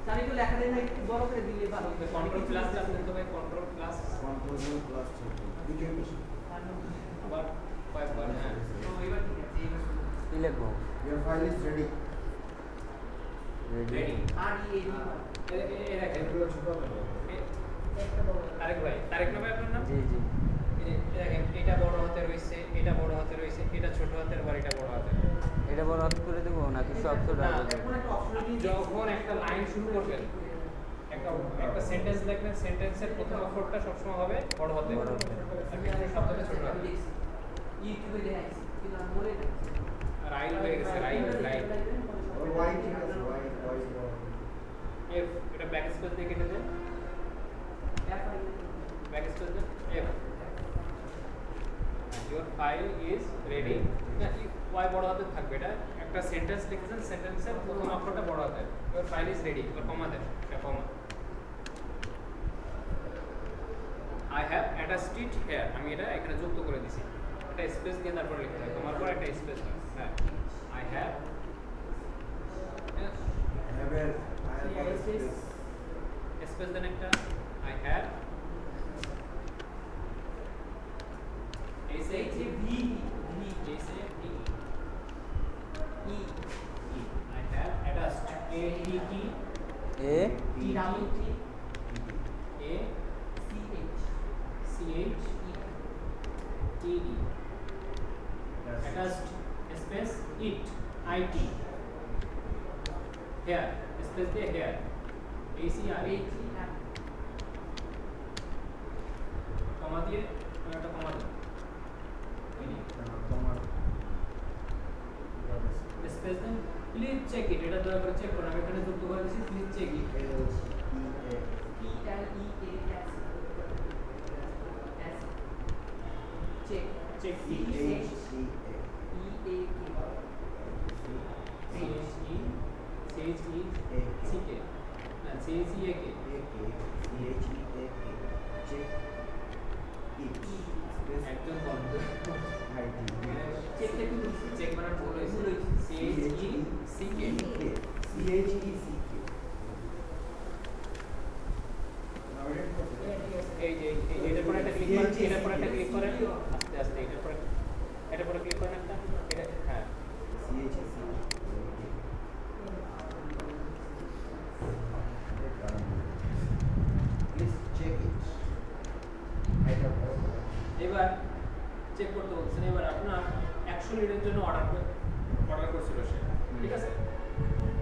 sir একটু লেখা দেন না, একটু বড় করে দিলে ভালো হবে। কন্ট্রোল প্লাস চাপতে হবে, control plus control plus you can আবার কয়েকবার। হ্যাঁ, তো এবার ঠিক আছে এবার কি লিখবো? your file is ready. Ready. আর ই এই দেখেন এগুলো ছোট হবে। তারেক ভাই আপনার নাম? জি জি। এই দেখেন এটা বড় হাতে রয়েছে, এটা বড় হাতে রয়েছে, এটা ছোট হাতের আবার এটা বড় হাতের। এটা বড় হাত করে দেবো নাকি সব ছোট না, হাতে দেবো? কোন একটা অপশন দিয়ে যখন একটা লাইন শুরু করবেন, একটা সেন্টেন্স লিখবেন, সেন্টেন্সের প্রথম অক্ষরটা সবসময় হবে বড় হাতে, বড় হাতে। আর দ্বিতীয় শব্দটা ছোট হাতে। ইউটিউবে দেখাইছি কিন্তু আমি বলে না রাইট হয়ে গেছে, রাইট। Or why ঠিক আছে, why এফ এটা ব্যাক স্পেস দিয়ে কেটে দেন, ব্যাক স্পেস দেন F. Your file is ready. Y বড় হাতে থাকবে, এটা একটা সেন্টেন্স লিখেছেন, সেন্টেন্সের প্রথম অক্ষরটা বড় হাতে। Your file is ready, এবার কমা দেন, এটা কমা। I have attached it here, আমি এটা এখানে যুক্ত করে দিছি। এটা স্পেস দিয়ে তারপর লিখতে হবে, তোমার পর একটা স্পেস। হ্যাঁ, I have স্পেস দেন একটা, I have H A V E S A V E E. I have attached A T T A T double T A C H C H E E D. Attached space it I T. Here space there here. A C R A. H E M কমা দিয়ে একটা comma দাও। Space then please check it, এটা দয়া করে check করুন। আমি এখানে যুক্ত করে দিয়েছি, please check it. P L E A S S check check C it. H E A K C H E C H E C K না C H E A K একদম বন্ধ। check টা কি লিখছি? Check মানে ভুল হয়েছে। C H E C K এই যে এটার পরে একটা ক্লিক করেন, এটার পরে একটা ক্লিক করেন, আস্তে আস্তে এটার পরে ক্লিক করেন একটা, এটা হ্যাঁ এবার চেক করতে বলছেন। এবার আপনার 100 লিটারের জন্য অর্ডার করছিল সে, ঠিক আছে?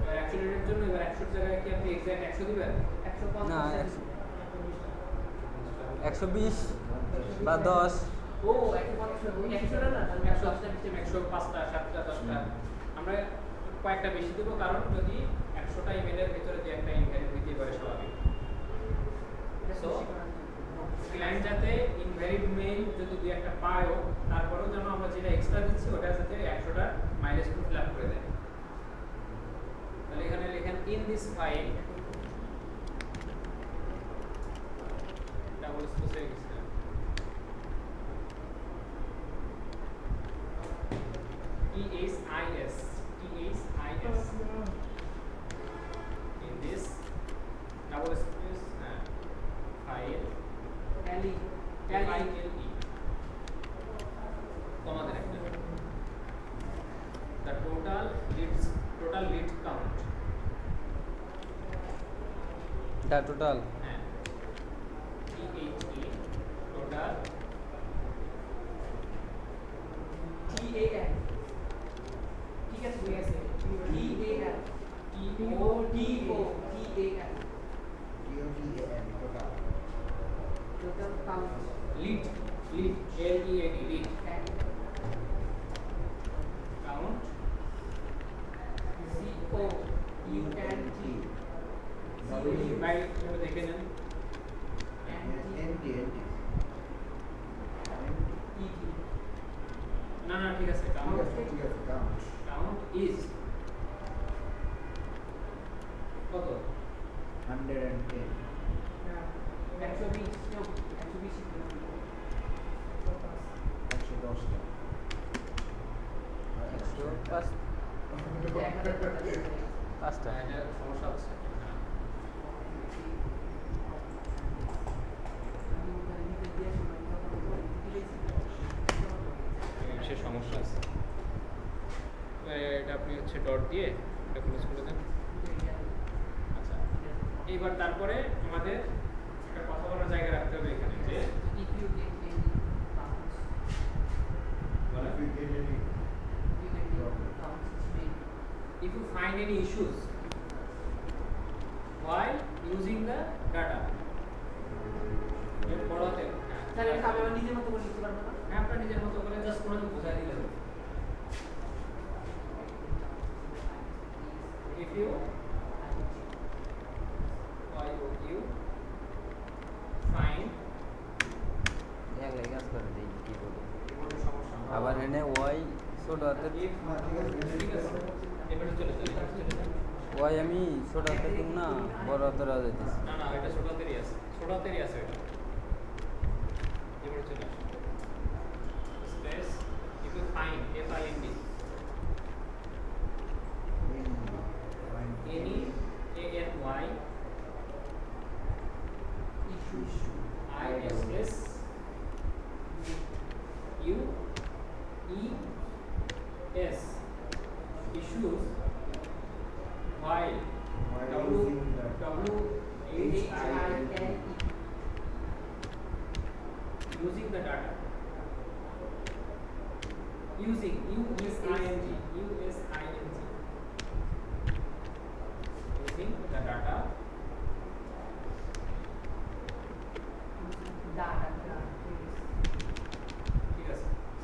এবার 100 লিটারের জন্য এবার 100 জায়গায় কি আপনি এক্সাক্ট 100 দিবেন? 150 না 120 বা 10 ও 150 টা না 110টা 105টা 7টা 10টা আমরা কয়েকটা বেশি দেব, কারণ যদি 100টা ইমেলের ভিতরে যে একটা ইনভ্যালিড হইতে পারে স্বাভাবিক। সো ক্লায়েন্ট যাতে ইনভ্যালিড মেইল যদি দুই একটা পায়ও, তারপরেও যেন আমরা যেটা এক্সট্রা দিচ্ছি ওটা যাতে 100টা মাইলেজ ফিল আপ করে দেয়। তাহলে এখানে লেখেন in this file double space হয়ে গেছে। THIS in this double space file tally LILE comma the total lead count the total and THE total TAN ঠিক আছে হয়ে গেছে TAN total count lead LEAD lead and count COUNT by দেখে নেন না না ঠিক আছে count is কত 110 পাঁচটা এটা সমস্যা হচ্ছে সে সমস্যা আছে এটা আপনি হচ্ছে ডট দিয়ে এটা ক্লোজ করে দেন আচ্ছা এইবার তারপরে আমাদের একটা কথা বলার জায়গা রাখতে হবে এখানে যে if you find any issues while using the data এর পড়াতে তাহলে এটা আমি আমার নিজের মতো করে লিখতে পারবো না হ্যাঁ আপনার নিজের মতো করে জাস্ট কোনো বোঝাই দিলে হবে if you find কাজ করে দিই কি করবো কোনো সমস্যা আবার এনে ওয়াই ছোট হাতে if ঠিক আছে এবারে চলে যান ওয়াই আমি ছোট হাতে দিব না বড় হাতে রাখা যাইতেছি না না এটা ছোটতেরই আছে এটা এবারে চলে আসুন space if you find FIND any ANY I space U using the data. Using USING. Using the data.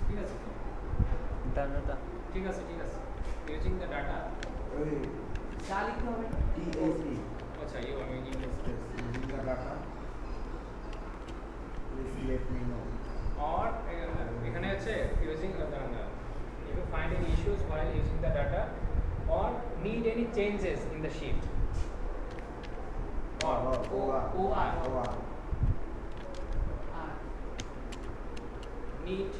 ঠিক আছে ডাটা ঠিক আছে using the data. ওই যা লিখতে হবে TSD আচ্ছা you are making this using the data please let me know or এখানে আছে using the data. If you find any issues while using the data or need any changes in the sheet. Or OR need NEED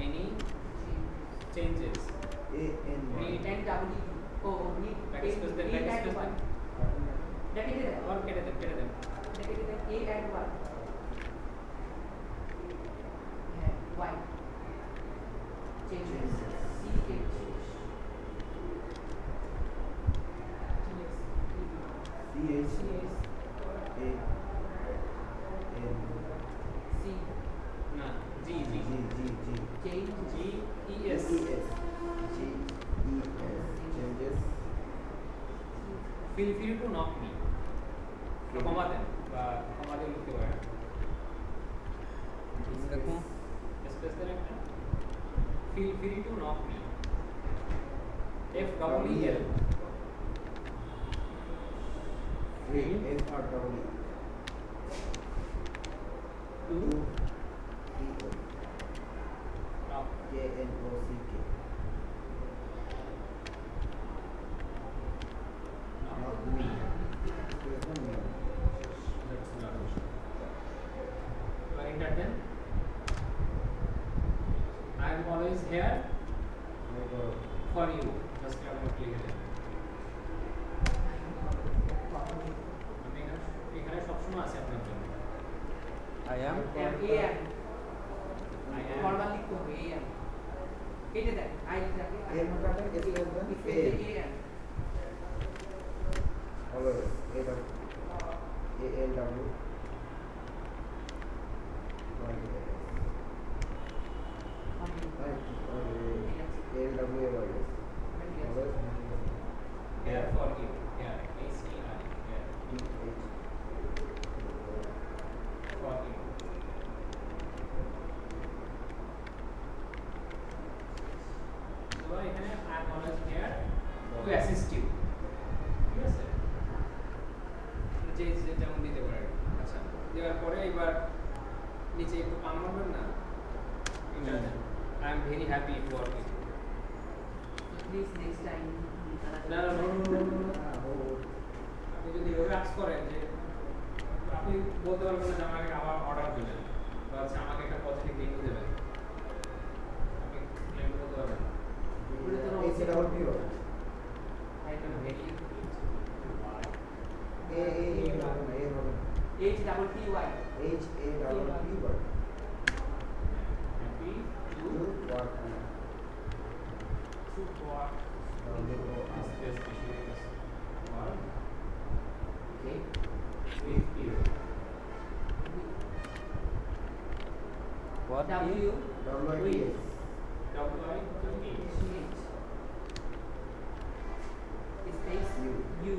any changes. need and double E need That is and special, that is one that is it Or get them. that is it A and one Y changes CH C No, G change GES. changes Feel free to knock me. কমা দেন বা কমা দিয়ে লিখতে পারেন। এরকম space দেন একটা। Feel free to knock me. FEEL. free FRWE To knock. KNOCK Knock me. Enter then. I am always here for you. Just click it. এখানে সবসময় আছে আপনার জন্য। I am AM I am. Formal লিখতে হবে AM কেটে then I লিখতে হবে AM কাটেন, space then, AM always ALW Here for you. Here. HER. Here. For you. So এখানে I am always here to assist you. ঠিক আছে? যে যেমন দিতে পারেন। আচ্ছা। দেওয়ার পরে এবার নিচে একটু পাম মারবেন না। এটা I am very happy to work with you. Please next time না আপনি যদি এভাবে আস্ক করেন যে আপনি বলতে পারবেন না যে আমাকে আবার অর্ডার দিবেন বা হচ্ছে আমাকে একটা পজিটিভ রিভিউ দেবেন আপনি ক্লেম করতে পারবেন না I can very H double T Y happy to work especially work okay with you. What W WITS WITH. space U. U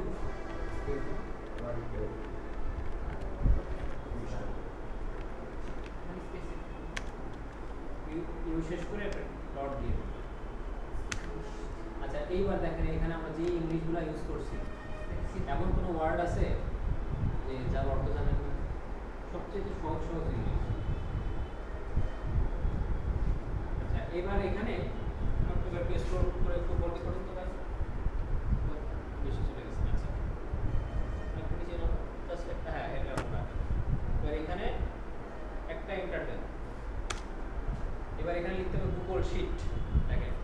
U শেষ করে ডট দিয়ে দেব। আচ্ছা এইবার দেখেন এখানে আমরা যে ইংলিশগুলো ইউজ করছি এমন কোনো ওয়ার্ড আছে যে যার অর্থ জানেন না সবচেয়ে সহজ ইংলিশ। আচ্ছা এবার এখানে এবার পেস্ট করে একটু বলতে করুন তো ভাই বেশি চলে গেছে। আচ্ছা একটু নিচে নাও জাস্ট একটা হ্যাঁ এটা আমরা এবার এখানে একটা এন্টার দেন। এবার এখানে লিখতে হবে গুগল শিট দেখেন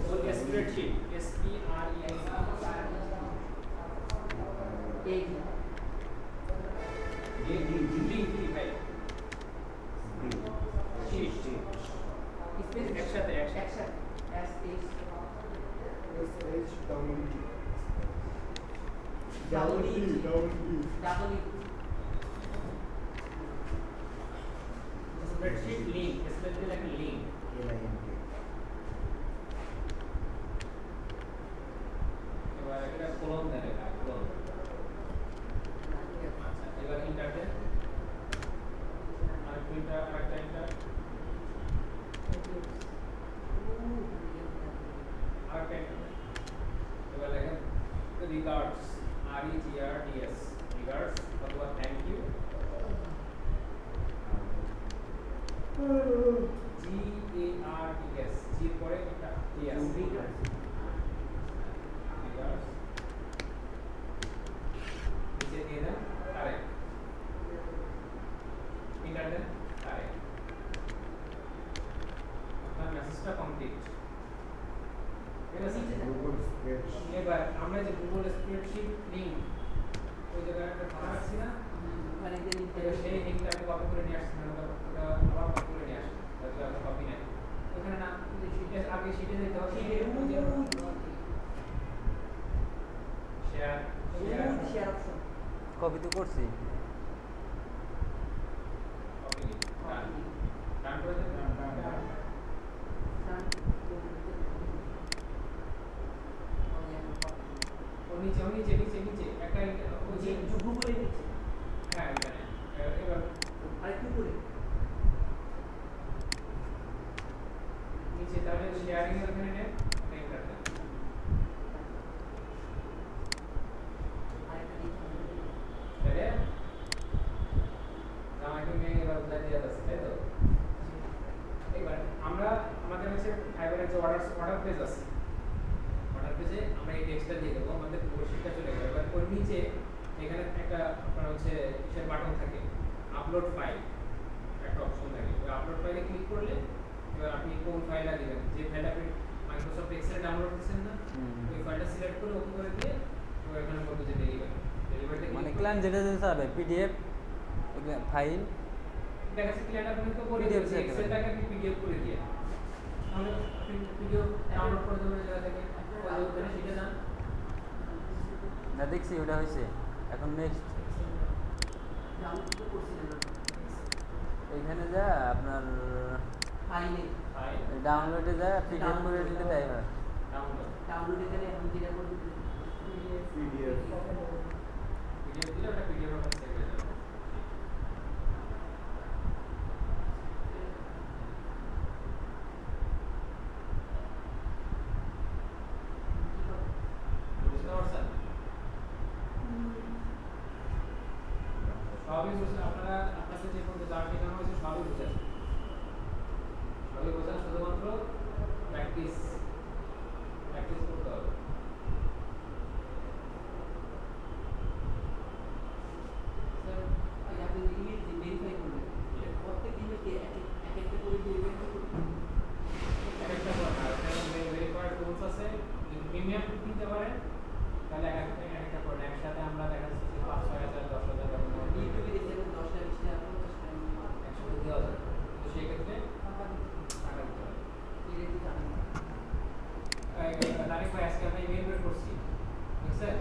Google spreadsheet double E double E spreadsheet link, specially like link. এবার একটা কোলন দেন, এটা কোলন। আচ্ছা, এবার ইন্টার দেন, আর দুইটা আরেকটা ইন্টার, আরেকটা ইন্টার। এবার দেখেন রিগার্ডস, REGRDS, রিগার্ডস অথবা থ্যাংক ইউ, GARDS, জি পরে একটা yes, রিগার্ডস, নিচে দিয়ে দেন কারেক্ট, ইন্টার দেন কারেক্ট। আপনার মেসেজটা কমপ্লিট। গুগল স্প্রেডশিট এবার আমরা যে গুগল স্প্রেডশিট লিংক ওই জায়গায় একটা ফাঁকা আছে না, মানে যে এবার সেই লিংকটা আপনি কপি করে নিয়ে আসছেন, ওটা আবার কপি করে নিয়ে আসেন, তাহলে আপনার কপি নেই ওখানে না, শিটে আগে শিটে যেতে হবে, শেয়ার শেয়ার অপশন কপি তো করছি। কপি ডান, ডান করে দেন। ও নিচে একটা ওই যে গুগলে দিচ্ছি হ্যাঁ ওখানে এবার আরেকটু করে নিচে তাহলে শেয়ারিং এর ওখানে নেন, এন্টার দেন। আরেকটা দিচ্ছি তাহলে আমাকে মেয়ে এবার উল্টা দিয়ে যাচ্ছে, তাই তো? এবার আমরা আমাদের হচ্ছে ফাইবারের যে অর্ডার পেজ আছে, অর্ডার পেজে আমরা এই টেক্সটটা দিয়ে দেবো, আমাদের কোর্সটা চলে গেল। এবার ওর নিচে এখানে একটা আপনার হচ্ছে কিসের বাটন থাকে, আপলোড ফাইল একটা অপশন থাকে, ওই আপলোড ফাইলে ক্লিক করলে এবার আপনি কোন ফাইলটা দিবেন, যে ফাইলটা আপনি মাইক্রোসফট এক্সেলে ডাউনলোড দিচ্ছেন না, ওই ফাইলটা সিলেক্ট করে ওপেন করে দিয়ে এখানে বলতে যে ডেলিভারি মানে ক্লায়েন্ট যেটা যেতে চাবে পিডিএফ ফাইল দেখা যাচ্ছে ক্লায়েন্ট আপনি তো বলে PDF দিয়েছে এক্সেলটাকে আপনি পিডিএফ করে দিয়ে, তাহলে আপনি পিডিএফ ডাউনলোড করে দেবেন এই জায়গা থেকে, ওখানে সেটা যান। না দেখছি ওটা হয়েছে। এখন নেক্সট ডাউনলোড তো করছিলেন না এইখানে যা আপনার ফাইলে ফাইল ডাউনলোডে যা পিডিএফ করে দিলে তাই হয়। ডাউনলোড ডাউনলোডে গেলে এখন যেটা করবেন পিডিএফ পিডিএফ দিলে ওটা পিডিএফ ওখানে সেভ হয়ে যাবে। বুঝতে পারছেন? সবই বুঝতে আপনারা আপনাদের যে পর্যন্ত যা শেখানো হয়েছে সবই বুঝেন, সবই বোঝেন, শুধুমাত্র প্র্যাকটিস করতে হবে। স্যার আপনি ইমেল ভেরিফাই করবেন প্রত্যেক ইমেলকে এক একটা করে দিয়ে ভেরিফাই করবেন একটা ভেরিফায়ার টুলস আছে, যদি প্রিমিয়াম কিনতে পারেন তাহলে একটা করে একসাথে আমরা দেখা যাচ্ছে যে 5-6,000 10,000 টাকা ইউটিউবে দেখতে 10টা 20টা 50টা একসাথে দেওয়া যায়, তো সেই ক্ষেত্রে টাকা দিতে হবে। ডিরেক্টলি জানেন তারিখ ভাই আজকে আমরা ইমেল বের করছি, বুঝছেন?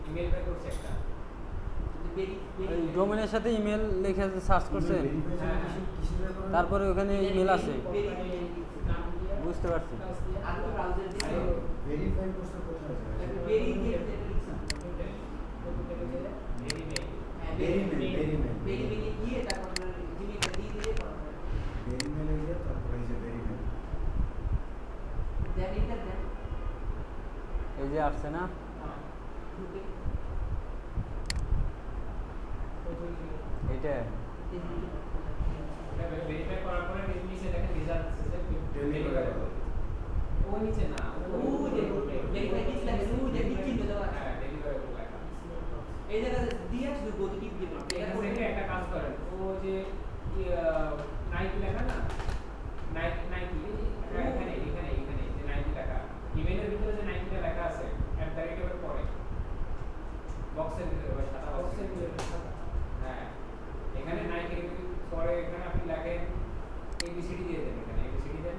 ইমেল বের করছি একটা, ওই ডোমেনের সাথে ইমেল লিখে সার্চ করছে, তারপরে ওখানে ইমেল আছে, বুঝতে পারছি। আর তো ব্রাউজার দিয়ে ভেরিফাই করতে কোথায় যাবে? ভেরি দিয়ে এটা লিখছেন ভেরি ভেরি গিয়ে তারপর আপনার জিমেইলটা দিয়ে দিলে করা হবে ভেরিমেলে গিয়ে তারপরে এই যে ভেরিমেল দেন এটা দেন এই যে আসছে না, ঢুকে এইটা ভেরিফাই করার পরে নিচে দেখেন রেজাল্ট ডেলিভারি ও নিচে না, ও যে ভেরিফাই কিছু লাগে ও যে চিহ্ন দেওয়া আছে হ্যাঁ ডেলিভারেবল লেখা। এই জায়গা দিয়ে আসবে গতি টিপ দিবেন এখান থেকে একটা কাজ করেন, ও যে নাইকি লেখা না, নাইকি এখানে যে নাইকি লেখা, ইমেলের ভিতরে যে নাইকিটা লেখা আছে @এর পরে বক্সের ভিতরে বা সাদা বক্সের ভিতরে, হ্যাঁ এখানে নাইকি পরে এখানে আপনি লেখেন এবিসিডি দিয়ে দেন, এখানে এবিসিডি দেন,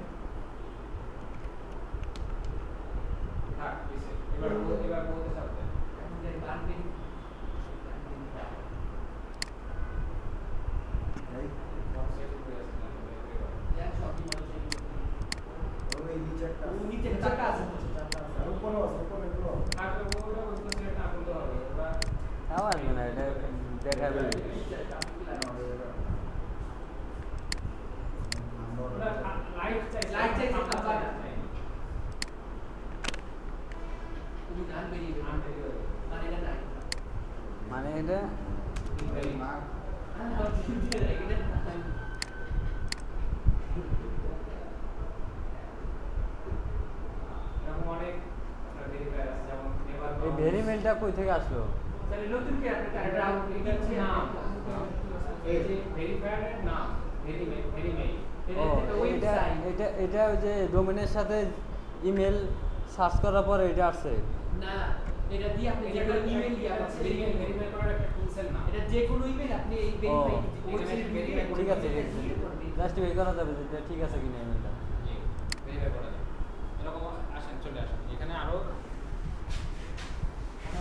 হ্যাঁ এবার বলতে চাচ্ছেন এরকম অনেক ভেরিফায়ার আছে, যেমন এবার এই ভেরি মেলটা কই থেকে আসলো? তাহলে নতুন কি আপনি এটা হচ্ছে নাম, এই যে ভেরিফায়ারের নাম, ভেরিমেইল। ও এটা এটা এটা ওই যে ডোমেনের সাথে ইমেল সার্চ করার পরে এটা আসছে। না, এটা দিয়ে আপনি যে কোনো ইমেল দিয়ে আছে, ভেরিফাই করার একটা টুলসের নাম। এটা যে কোনো ইমেল আপনি এই ভেরিফাই ঠিক আছে জাস্ট ওই করা যাবে যেটা ঠিক আছে কিনা ইমেলটা। ভেরিফাই করা যায়। এরকম আসেন, চলে আসেন। এখানে আরো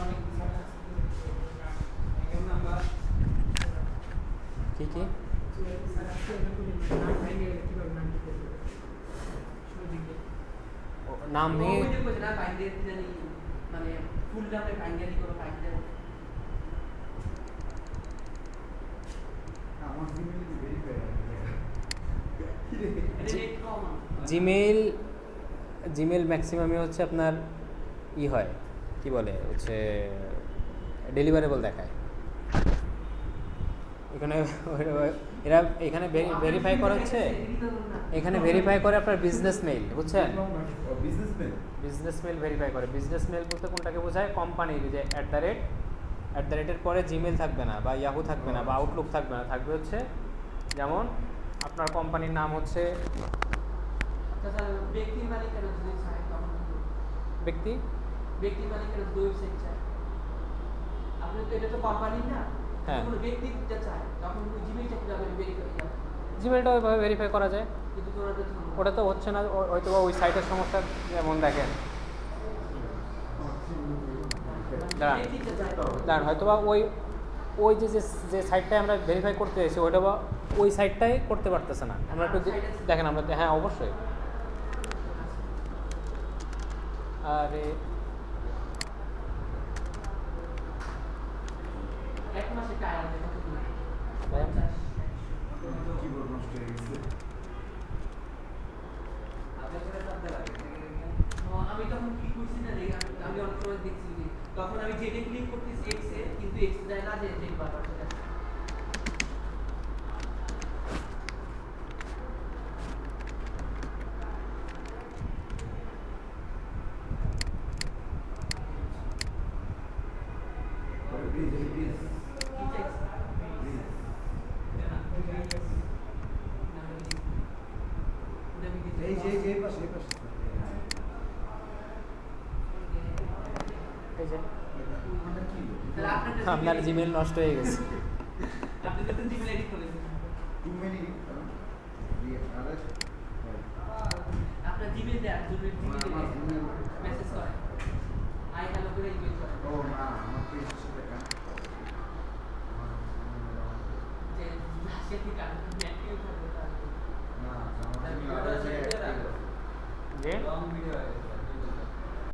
অনেক নাম্বার কি কি নাম ভেঙে মানে ফুল নামে বাইন্ডারি করো বাইন্ডারি আমার জিমেইল কি ভেরিফাই জিমেইল জিমেইল ম্যাক্সিমামই হচ্ছে আপনার ই হয় কি বলে হচ্ছে ডেলিভারেবল দেখায় এখানে এরা এখানে ভেরিফাই করে হচ্ছে এখানে ভেরিফাই করে আপনার বিজনেস মেইল বুঝছেন বিজনেসম্যান বিজনেস মেইল ভেরিফাই করে বিজনেস মেইল বলতে কোনটাকে বোঝায় কোম্পানির যে অ্যাট দ্য রেটের পরে জিমেল থাকবে না বা ইয়াহু থাকবে না বা আউটলুক থাকবে না থাকবে হচ্ছে যেমন আপনার কোম্পানির নাম হচ্ছে ব্যক্তির মালিকের যদি চায় তখন ব্যক্তি ব্যক্তির মালিকের যদি ওয়েবসাইট চায় আপনি তো এটা তো কোম্পানি না হ্যাঁ। কোনো ব্যক্তি যেটা চায় তখন জিমেইলটা কিভাবে ভেরিফাই করবে জিমেলটা ওইভাবে ভেরিফাই করা যায় কিন্তু তোরা তো ওটা তো হচ্ছে না হয়তো বা ওই সাইটের সমস্যা যেমন দেখেন দাঁড়ান দাঁড়ান হয়তো বা ওই যে যে সাইটটায় আমরা ভেরিফাই করতে এসেছি ওইটা বা ওই সাইটটাই করতে পারতেছে না আমরা একটু দেখেন আমরা হ্যাঁ অবশ্যই আরে এক মাসে টাকা আনতে কত দিন কিবোর্ড নষ্ট হয়ে গেছে আমি তখন কি করছি না দেখি আমি অনেক সময় দেখছি যে তখন আমি জেডে ক্লিক করতেছি এক্স এ কিন্তু এক্স যায় না যে জেড বারবার চলে আসে প্লিজ প্লিজ এই যে এই পাশে এই যে আপনার জিমেল নষ্ট হয়ে গেছে আপনি তো জিমেল এডিট করেছেন টু মেনি আপনার জিমেল দেন জিমেল মেসেজ করে আই হ্যালো করে ইমেল করে ও না আমার তো এসে দেখা যে সে কি কাজ নেটকে করে না আমার যে লং ভিডিও